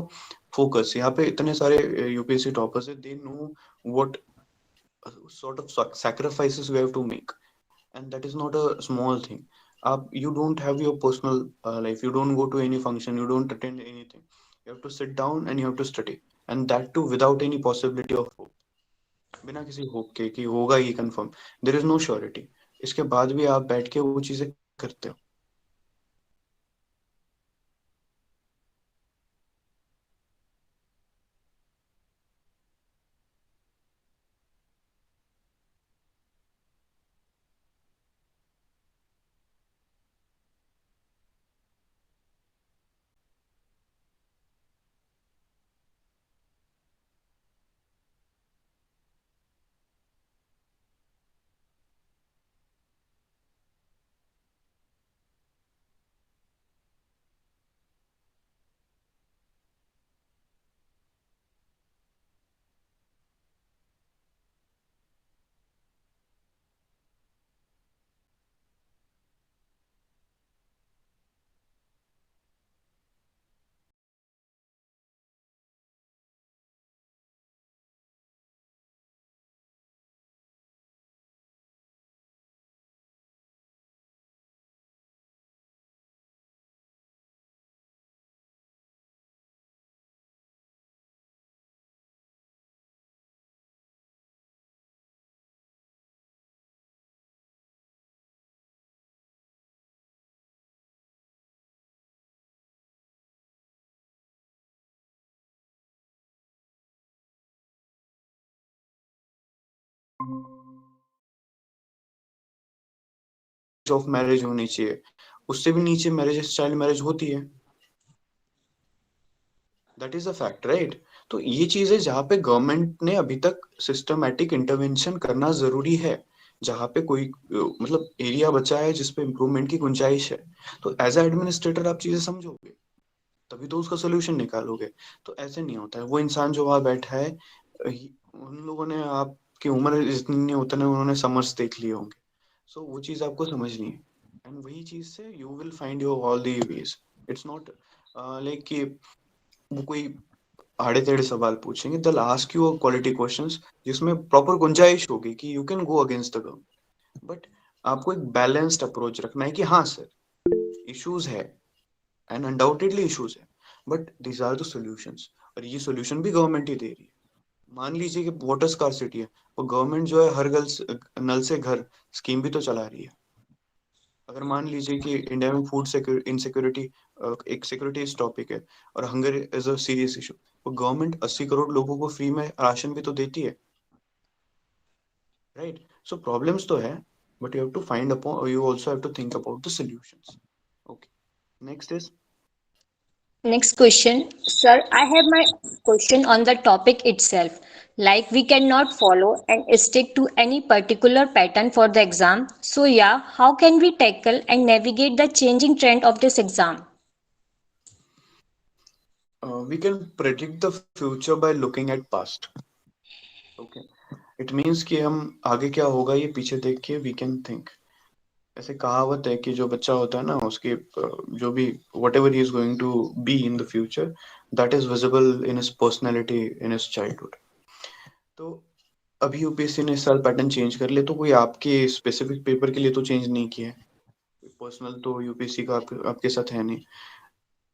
S1: focus. यहाँ पे इतने सारे यूपीएससी टॉपर्स है, they know what sort of sacrifices we have to make, and that is not a small thing. You don't have your personal life, you don't go to any function, you don't attend anything, you have to sit down and you have to study, and that too without any possibility of hope, बिना किसी hope के कि होगा ही confirm, there is no surety. इसके बाद भी आप बैठ के वो चीजें करते हो। ऑफ मैरिज होनी चाहिए, उससे भी नीचे मैरिज, चाइल्ड मैरिज होती है, that is a fact, right. तो ये चीजें जहाँ पे गवर्नमेंट ने अभी तक सिस्टमैटिक इंटरवेंशन करना जरूरी है, जहाँ पे कोई मतलब एरिया बचा है जिसपे इम्प्रूवमेंट की गुंजाइश है, तो एज ए एडमिनिस्ट्रेटर आप चीजें समझोगे, तभी तो उसका सोल्यूशन निकालोगे। तो ऐसे नहीं होता है, वो इंसान जो वहां बैठा है, उन लोगों ने आपकी उम्र जितनी नहीं उतने उन्होंने समर्स देख लिए होंगे, सो वो चीज आपको समझनी है। एंड वही चीज से you will find your all the ways. It's not like कि वो कोई आड़े टेढ़े सवाल पूछेंगे. They'll ask you quality questions जिसमें प्रॉपर गुंजाइश होगी कि you can go against the government. But आपको एक बैलेंस्ड अप्रोच रखना है कि हाँ सर, इश्यूज है एंड अनडाउटेडली इश्यूज है, but these are the solutions. और ये सॉल्यूशन भी गवर्नमेंट ही दे रही है. मान लीजिए कि वाटर स्कार्सिटी है, और गवर्नमेंट जो है हर नल से घर स्कीम भी तो चला रही है. अगर मान लीजिए कि इंडिया में फूड इनसिक्योरिटी एक सिक्योरिटी टॉपिक है और hunger is a serious issue, तो गवर्नमेंट 80 करोड़ लोगों को फ्री में राशन भी तो देती है, राइट? सो प्रॉब्लम्स तो है, but you have to find upon, you also have to think about the solutions. Okay, next is.
S3: Next question. Sir, I have my question on the topic itself. Like we cannot follow and stick to any particular pattern for the exam. So yeah, how can we tackle and navigate the changing trend of this exam?
S1: We can predict the future by looking at past. Okay, it means कि हम आगे क्या होगा ये पीछे देख के we can think. ऐसे कहावत है कि जो बच्चा होता है ना, उसके जो भी whatever he is going to be in the future, that is visible in his personality in his childhood. तो अभी यूपीएससी ने इस साल पैटर्न चेंज कर लिया, तो कोई आपके स्पेसिफिक पेपर के लिए तो चेंज नहीं किया है. पर्सनल तो यूपीएससी का आपके साथ है नहीं.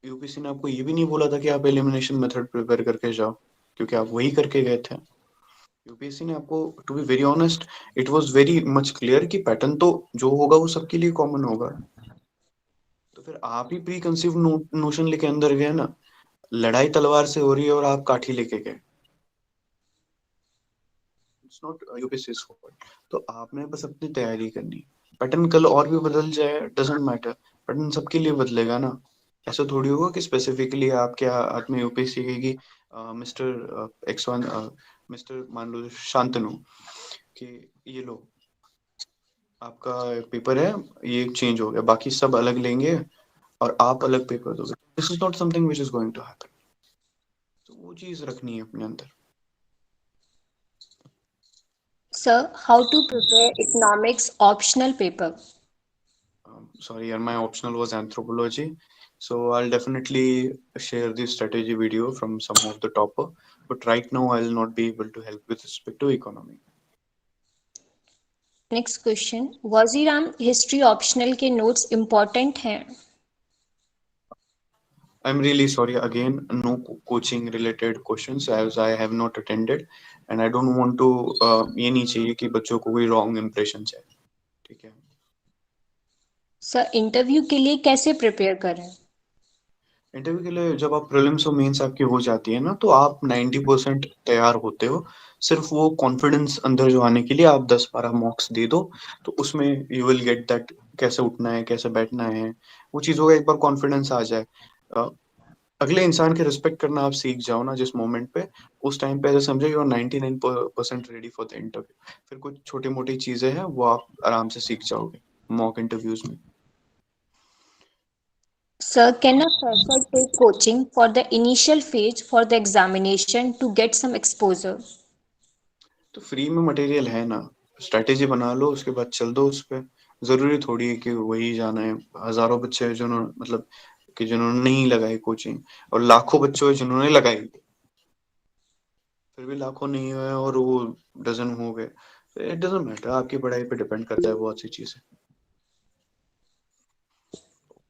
S1: यूपीएससी ने आपको ये भी नहीं बोला था कि आप एलिमिनेशन मेथड प्रिपेयर करके जाओ, क्योंकि आप वही करके गए थे. यूपीएससी ने आपको, to be very honest, it was very much clear कि पैटर्न तो जो होगा वो सबके लिए कॉमन होगा. तो फिर आप ही प्री कंसीव नोशन लेके अंदर गए ना. लड़ाई तलवार से हो रही है और आप काठी लेके गए. It's not UPSC's fault. तो आपने बस अपनी तैयारी करनी. पैटर्न कल और भी बदल जाए, डजेंट मैटर, पैटर्न सबके लिए बदलेगा ना. ऐसा थोड़ी होगा कि स्पेसिफिकली आपके हाथ में यूपीएससी कहेगी मिस्टर एक्स वन, मिस्टर मान लो शांतनु, कि ये लो आपका पेपर है, ये चेंज हो गया, बाकी सब अलग लेंगे और आप अलग पेपर दोगे. This is not something which is going to happen. तो वो चीज रखनी है अपने अंदर.
S3: Sir, how to prepare economics optional paper?
S1: Sorry, and my optional was anthropology, so I'll definitely share this strategy video from some of the topper, but right now I'll not be able to help with respect to economy.
S3: Next question. Waziram history optional के notes important हैं?
S1: I'm really sorry again, no coaching related questions as I have not attended, and I don't want to ये नहीं चाहिए कि बच्चों को कोई wrong impression जाए. ठीक है.
S3: Sir, interview के लिए कैसे prepare करें?
S1: इंटरव्यू के लिए जब आप प्रीलिम्स और मेंस आपकी हो जाती है ना, तो आप 90% तैयार होते हो. सिर्फ वो कॉन्फिडेंस अंदर जो आने के लिए आप 10-12 मॉक्स दे दो, तो उसमें यू विल गेट दैट कैसे उठना है, कैसे बैठना है. वो चीज होगा, एक बार कॉन्फिडेंस आ जाए, अगले इंसान के रिस्पेक्ट करना आप सीख जाओ ना जिस मोमेंट पे, उस टाइम पे ऐसे समझो you are 99% ready for the interview. फिर कुछ छोटी मोटी चीजें हैं वो आप आराम से सीख जाओगे मॉक इंटरव्यूज में.
S3: Sir, can a fresher take coaching for the initial phase for the examination to get some exposure?
S1: तो फ्री में मटेरियल है ना, स्ट्रेटेजी बना लो, उसके बाद चल दो उस पे. जरूरी थोड़ी है कि वही जाना है. हजारों बच्चे हैं जिन्होंने, मतलब कि जिन्होंने नहीं लगाई कोचिंग, और लाखों बच्चे हैं जिन्होंने लगाई, फिर भी लाखों नहीं हुए और वो डजन हो गए. इट डजंट मैटर, आपकी पढ़ाई पे डिपेंड करता है बहुत सी चीजें.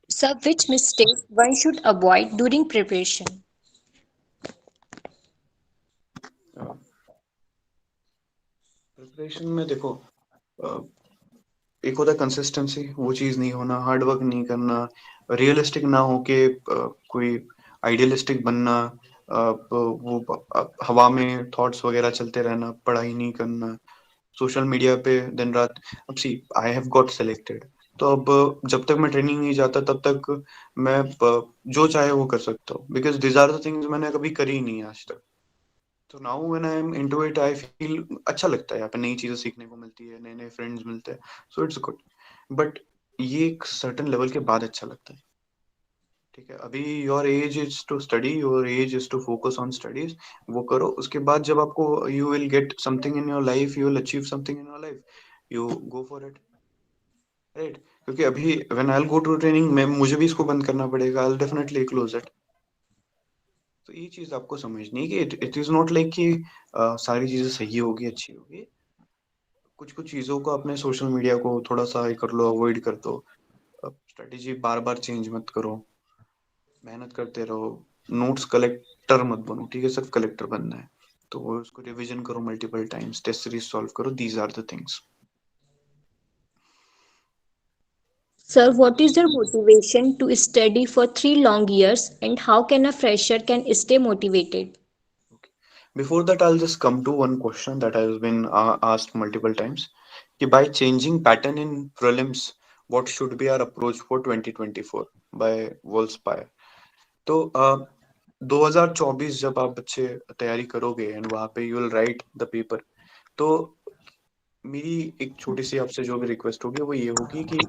S3: Sir, which mistake one should avoid during preparation?
S1: Preparation में देखो, एक होता है कंसिस्टेंसी, वो चीज नहीं होना, हार्ड वर्क नहीं करना, रियलिस्टिक ना हो के कोई आइडियलिस्टिक बनना, हवा में थॉट्स वगैरह चलते रहना, पढ़ाई नहीं करना, सोशल मीडिया पे दिन रात. अब सी, आई हैव गॉट सिलेक्टेड, तो अब जब तक मैं ट्रेनिंग नहीं जाता तब तक मैं जो चाहे वो कर सकता हूँ, because this are the things मैंने कभी करी नहीं आज तक. तो now when I am into it I feel अच्छा लगता है. यहाँ पे नई चीजें सीखने को मिलती है, नए नए फ्रेंड्स मिलते हैं, सो इट्स गुड. बट ये एक सर्टेन लेवल के बाद अच्छा लगता है. ठीक है, अभी your age is to study, your age is to focus on studies. वो करो, उसके बाद जब आपको you will get something in your life, you will achieve something in your life, you go for it. Right, क्योंकि अभी when I will go to training में मुझे भी इसको बंद करना पड़ेगा, I will definitely close it. तो ये चीज आपको समझनी है कि इट इज नॉट लाइक कि सारी चीजें सही होगी, अच्छी होगी। कुछ कुछ चीजों को अपने सोशल मीडिया को थोड़ा सा ये कर लो, अवॉइड कर दो। स्ट्रेटेजी बार बार चेंज मत करो, मेहनत करते रहो। नोट्स कलेक्टर मत बनो, ठीक है, सिर्फ कलेक्टर बनना है। तो वो उसको रिवीजन करो multiple times, test series solve करो, these are the things.
S3: Sir, what is your motivation to study for 3 long years and how can a fresher can stay motivated?
S1: Okay. Before that, I'll just come to one question that has been asked multiple times. कि by changing pattern in prelims, what should be our approach for 2024 by Wolfspire? तो 2024 जब आप बच्चे तैयारी करोगे and वहां पे you will write the paper, तो मेरी एक छोटी सी आपसे जो भी रिक्वेस्ट होगी वो ये होगी कि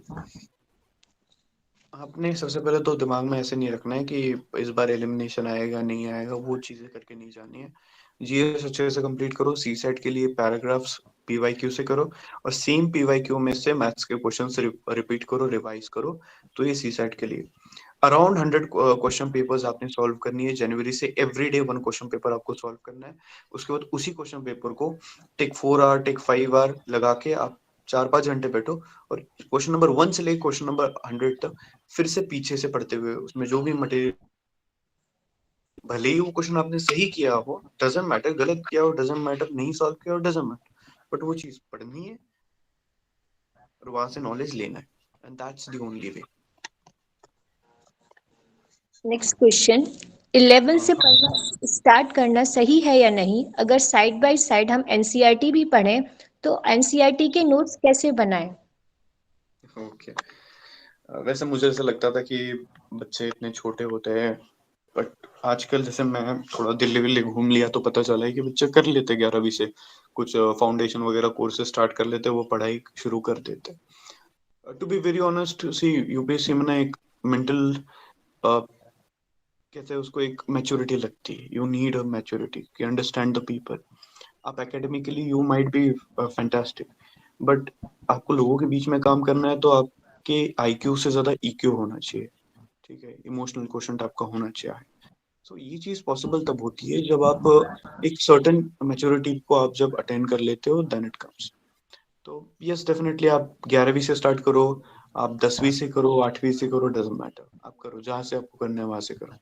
S1: आपने सबसे पहले तो दिमाग में ऐसे नहीं रखना है कि इस बार एलिमिनेशन आएगा नहीं आएगा, वो चीजें करके नहीं जानी है। जीएस अच्छे से कंप्लीट करो, सी सेट के लिए पैराग्राफ्स पीवाईक्यू से करो, और सेम पीवाईक्यू में से मैथ्स के क्वेश्चंस रिपीट करो, रिवाइज करो। तो ये सी सेट के लिए अराउंड 100 क्वेश्चन पेपर्स आपने सॉल्व करनी है जनवरी से। एवरी डे 1 क्वेश्चन पेपर आपको सॉल्व करना है। उसके बाद उसी क्वेश्चन पेपर को टेक 4 आवर, टेक 5 आवर लगा के आप 4-5 घंटे बैठो, और क्वेश्चन नंबर 1 से लेकर क्वेश्चन नंबर 100 तक फिर से पीछे से पढ़ते हुए उसमें जो भी मटेरियल, भले ही वो क्वेश्चन आपने सही किया हो, डजंट मैटर, गलत किया हो डजंट मैटर, नहीं सॉल्व किया हो डजंट मैटर, बट वो चीज पढ़नी है और वहां से नॉलेज लेना है, and that's the only way.
S3: Next question, 11 से पढ़ना स्टार्ट करना सही है या नहीं? अगर साइड बाय साइड हम एनसीईआरटी भी पढ़ें तो एनसीईआरटी के नोट्स कैसे बनाएं?
S1: ओके, वैसे मुझे ऐसा लगता था कि बच्चे इतने छोटे होते हैं, बट आजकल जैसे मैं थोड़ा दिल्ली विल्ली घूम लिया तो पता चला है कि बच्चे कर लेते 11वीं से कुछ फाउंडेशन वगैरह कोर्सेज स्टार्ट कर लेते, वो पढ़ाई शुरू कर देते। To be very honest, see UPSC में ना एक मेंटल, कहते हैं उसको, एक मैच्योरिटी लगती है। यू नीड अ मैच्योरिटी कि अंडरस्टैंड द पीपल। आप academically you might be fantastic, but आपको लोगों के बीच में काम करना है तो आपके आईक्यू से ज्यादा ईक्यू होना चाहिए, ठीक है, इमोशनल क्वेश्चन आपका होना चाहिए। सो ये चीज पॉसिबल तब होती है जब आप एक सर्टेन मैच्योरिटी को आप जब अटेन कर लेते हो, देन इट कम्स। तो यस, डेफिनेटली आप 11वीं से स्टार्ट करो, आप 10वीं से करो, 8वीं से करो, डजेंट मैटर, आप करो जहां से आपको करना है वहां से करो।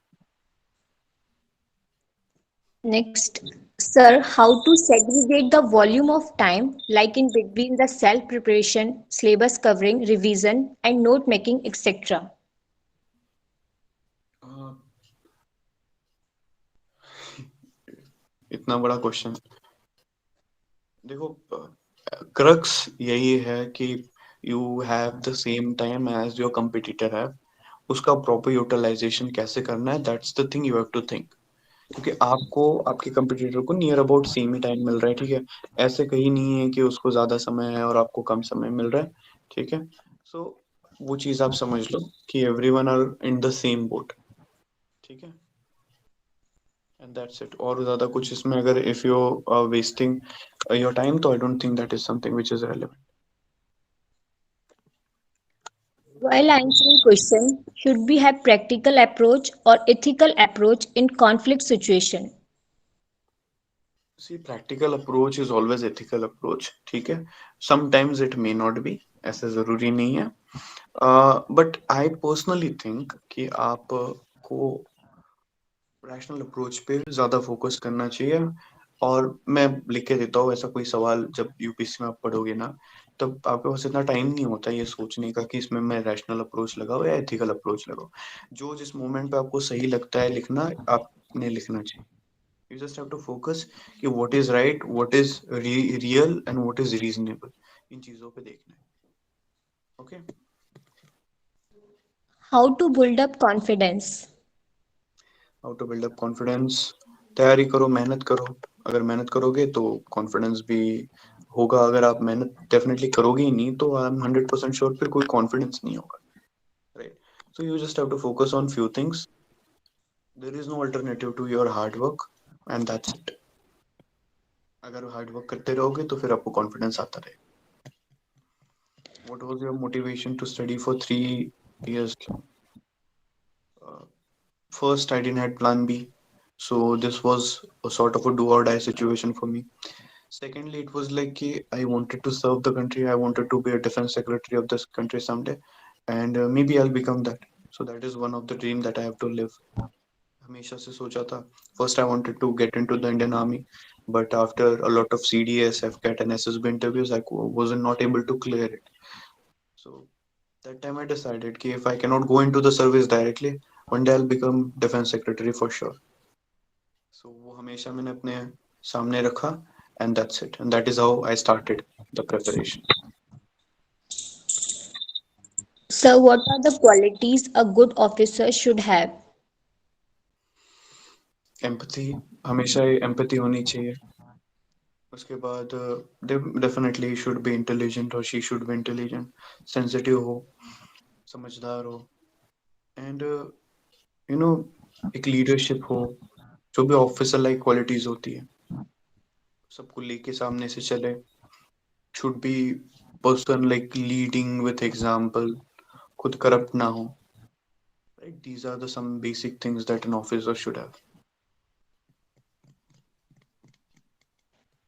S3: Next, sir, how to segregate the volume of time, like in between the self preparation, syllabus covering, revision, and note making, etc.
S1: इतना बड़ा क्वेश्चन, देखो, क्रक्स यही है कि you have the same time as your competitor है, उसका proper utilization कैसे करना है, that's the thing you have to think. क्योंकि आपको आपके कंपटीटर को नियर अबाउट सेम ही टाइम मिल रहा है, ठीक है, ऐसे कहीं नहीं है कि उसको ज्यादा समय है और आपको कम समय मिल रहा है, ठीक है। सो वो चीज आप समझ लो कि everyone are in the same boat, ठीक है, एंड दैट्स इट। और ज्यादा कुछ इसमें अगर if you are wasting your time, तो I don't think that is something which is relevant.
S3: While answering question, should we have practical approach or ethical approach in conflict situation?
S1: See practical approach is always ethical approach, ठीक है, sometimes it may not be, ऐसे जरूरी नहीं है। But I personally think कि आपको rational approach पे ज्यादा फोकस करना चाहिए। और मैं लिख के देता हूँ ऐसा कोई सवाल, जब यूपीएससी में आप पढ़ोगे ना, तब आपके पास इतना टाइम नहीं होता ये सोचने का कि इसमें मैं रैशनल अप्रोच लगाऊं या एथिकल अप्रोच लगाऊं। जो जिस मोमेंट पे आपको सही लगता है लिखना, आपने लिखना चाहिए। You just have to focus कि what is right, what is real and what is reasonable, इन चीजों पे देखना है। Okay,
S3: How to build up confidence?
S1: How to build up confidence, तैयारी करो, मेहनत करो। अगर मेहनत करोगे तो कॉन्फिडेंस भी होगा। अगर आप मेहनत डेफिनेटली करोगे ही नहीं तो आई एम 100% श्योर फिर कोई कॉन्फिडेंस नहीं होगा, right. So you just have to focus on few things, there is no alternative to your hard work, and that's it. अगर हार्ड वर्क करते रहोगे तो फिर आपको कॉन्फिडेंस आता रहेगा। What was your motivation to study for 3 years long? Uh, First, I didn't had plan B, so this was a sort of a do or die situation for me. Secondly, it was like I wanted to serve the country. I wanted to be a defense secretary of this country someday, and maybe I'll become that. So that is one of the dream that I have to live. हमेशा से सोचा था. First, I wanted to get into the Indian Army, but after a lot of CDS, FCAT, and SSB interviews, wasn't not able to clear it. So that time I decided कि if I cannot go into the service directly, one day I'll become defense secretary for sure. So वो हमेशा मैंने अपने सामने रखा, and that's it. And that is how I started the preparation.
S3: So, what are the qualities a good officer should have?
S1: Empathy, हमेशा empathy होनी चाहिए. उसके बाद definitely should be intelligent, or she should be intelligent, sensitive हो, समझदार हो, and you know एक leadership हो, जो भी officer like qualities होती है, सबको लेके सामने से चले. Should be person like leading with example, खुद corrupt ना हो. Right? These are the some basic things that an officer should have.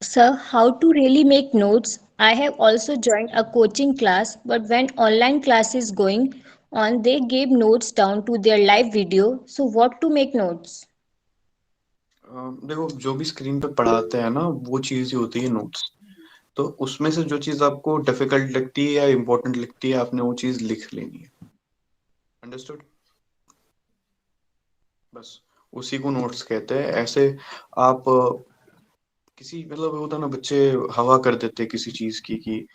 S3: Sir, how to really make notes? I have also joined a coaching class, but when online class is going on, they gave notes down to their live video. So, what to make notes?
S1: देखो जो भी screen पे पढ़ाते हैं ना वो चीज ही होती है नोट्स. तो उसमें से जो चीज आपको डिफिकल्ट लगती है या इम्पोर्टेंट लगती है आपने वो चीज लिख लेनी है. अंडरस्टूड. बस उसी को नोट्स कहते हैं. ऐसे आप किसी मतलब होता है ना बच्चे हवा कर देते हैं किसी चीज की कि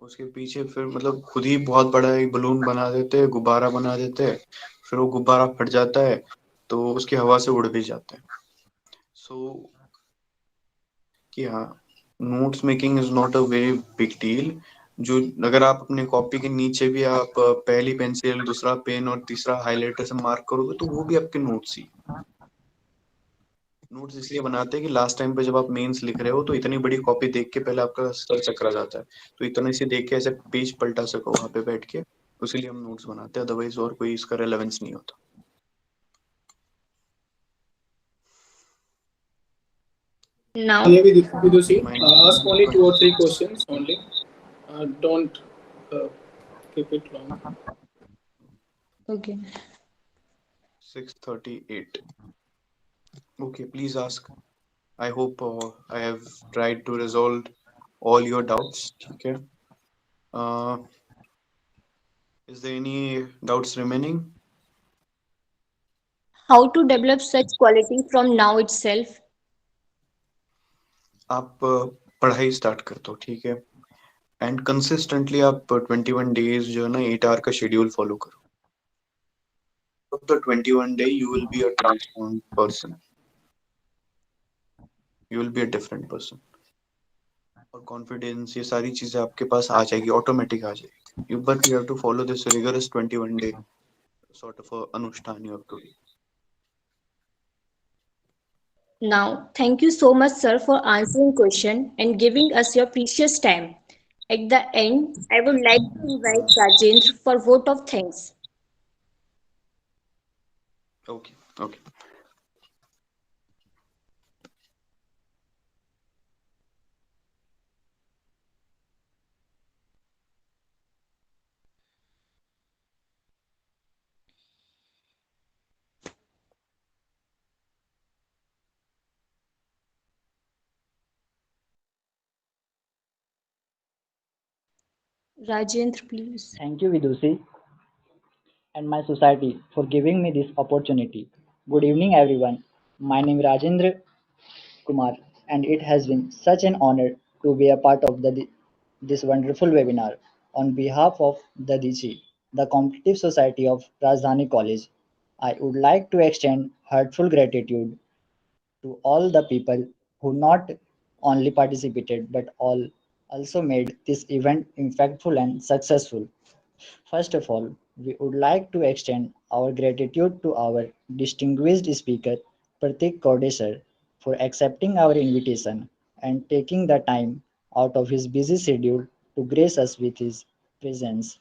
S1: उसके पीछे फिर मतलब खुद ही बहुत बड़ा एक बलून बना देते हैं, गुब्बारा बना देते हैं, फिर वो गुब्बारा फट जाता है तो उसकी हवा से उड़ भी जाता है. सो कि हाँ, notes making is not a very big deal. जो अगर आप अपने कॉपी के नीचे भी आप पहली पेंसिल, दूसरा पेन और तीसरा हाइलाइटर से मार्क करोगे तो वो भी आपके नोट्स ही. नोट्स इसलिए बनाते हैं कि लास्ट टाइम पे जब आप मेंस लिख रहे हो तो इतनी बड़ी कॉपी देख के पहले आपका सर चकरा जाता है, तो इतने से देख के ऐसे पेज पलटा सको वहां पे बैठ के. उसीलिए हम नोट्स बनाते हैं, अदरवाइज और कोई इसका रेलेवेंस नहीं होता.
S3: Now,
S4: Yeah, Vidushi,
S1: My
S4: ask only 2 or 3 questions only. Don't uh, keep it long.
S3: okay.
S1: 6:38. Okay, please ask. I hope I have tried to resolve all your doubts. Okay. Uh, is there any doubts remaining?
S3: How to develop such quality from now itself?
S1: आप पढ़ाई start कर दो, ठीक है. And consistently आप 21 days जो है ना 8 hour का शेड्यूल फॉलो करो. of the 21 day you will be a transformed person. You will be a different person. और कॉन्फिडेंस ये सारी चीजें आपके पास आ जाएगी, ऑटोमेटिक आ जाएगी. You but you have to follow this rigorous 21 day sort of a अनुष्ठान you have to do.
S3: Now, thank you so much, sir, for answering question and giving us your precious time. At the end, I would like to invite Rajendra for vote of thanks.
S1: Okay, okay.
S3: Rajendra, please.
S5: Thank you, Vidushi, and my society for giving me this opportunity. Good evening, everyone. My name is Rajendra Kumar, and it has been such an honor to be a part of this wonderful webinar. On behalf of the DG, the Competitive Society of Rajdhani College, I would like to extend heartful gratitude to all the people who not only participated but all also made this event impactful and successful. First of all, we would like to extend our gratitude to our distinguished speaker, Pratik Kodesar, for accepting our invitation and taking the time out of his busy schedule to grace us with his presence.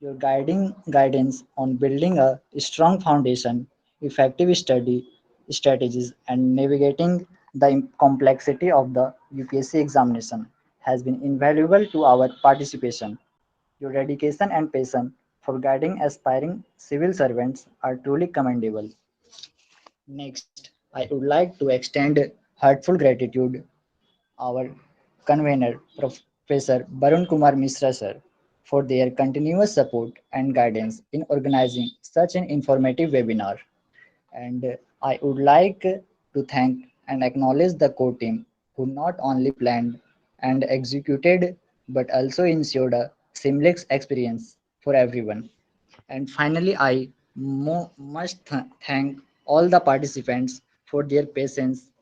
S5: Your guiding guidance on building a strong foundation, effective study strategies, and navigating the complexity of the UPSC examination has been invaluable to our participation. Your dedication and passion for guiding aspiring civil servants are truly commendable. Next, I would like to extend heartfelt gratitude our convener, Professor Barun Kumar Mishra sir, for their continuous support and guidance in organizing such an informative webinar. And I would like to thank and acknowledge the core team who not only planned and executed but also ensured a seamless experience for everyone. And finally, I must thank all the participants for their patience,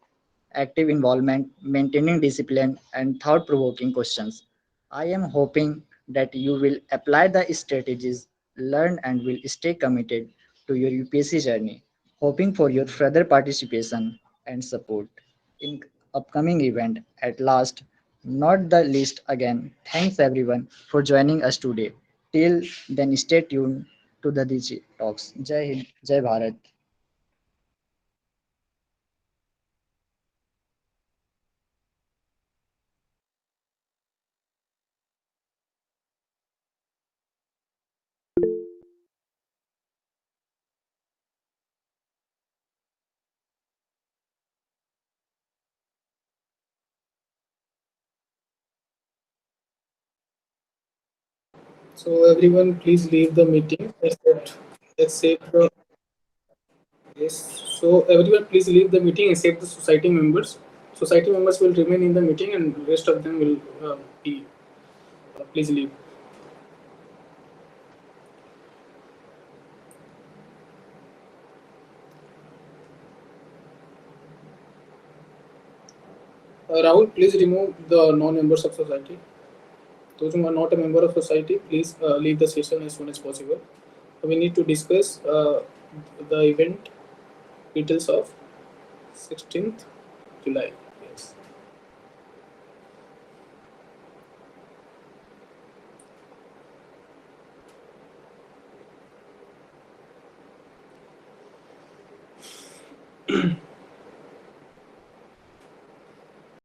S5: active involvement, maintaining discipline, and thought provoking questions. I am hoping that you will apply the strategies learned and will stay committed to your UPSC journey. Hoping for your further participation and support in upcoming event. At last, not the least again, thanks everyone for joining us today. Till then, stay tuned to the Digi Talks. Jai Hind, Jai Bharat.
S4: So everyone, please leave the meeting except the yes. So everyone, please leave the meeting except the society members. Society members will remain in the meeting, and rest of them will be. Please leave. Rahul, please remove the non-members of society. Those who are not a member of society, please leave the session as soon as possible. We need to discuss the event details of 16th July. Yes.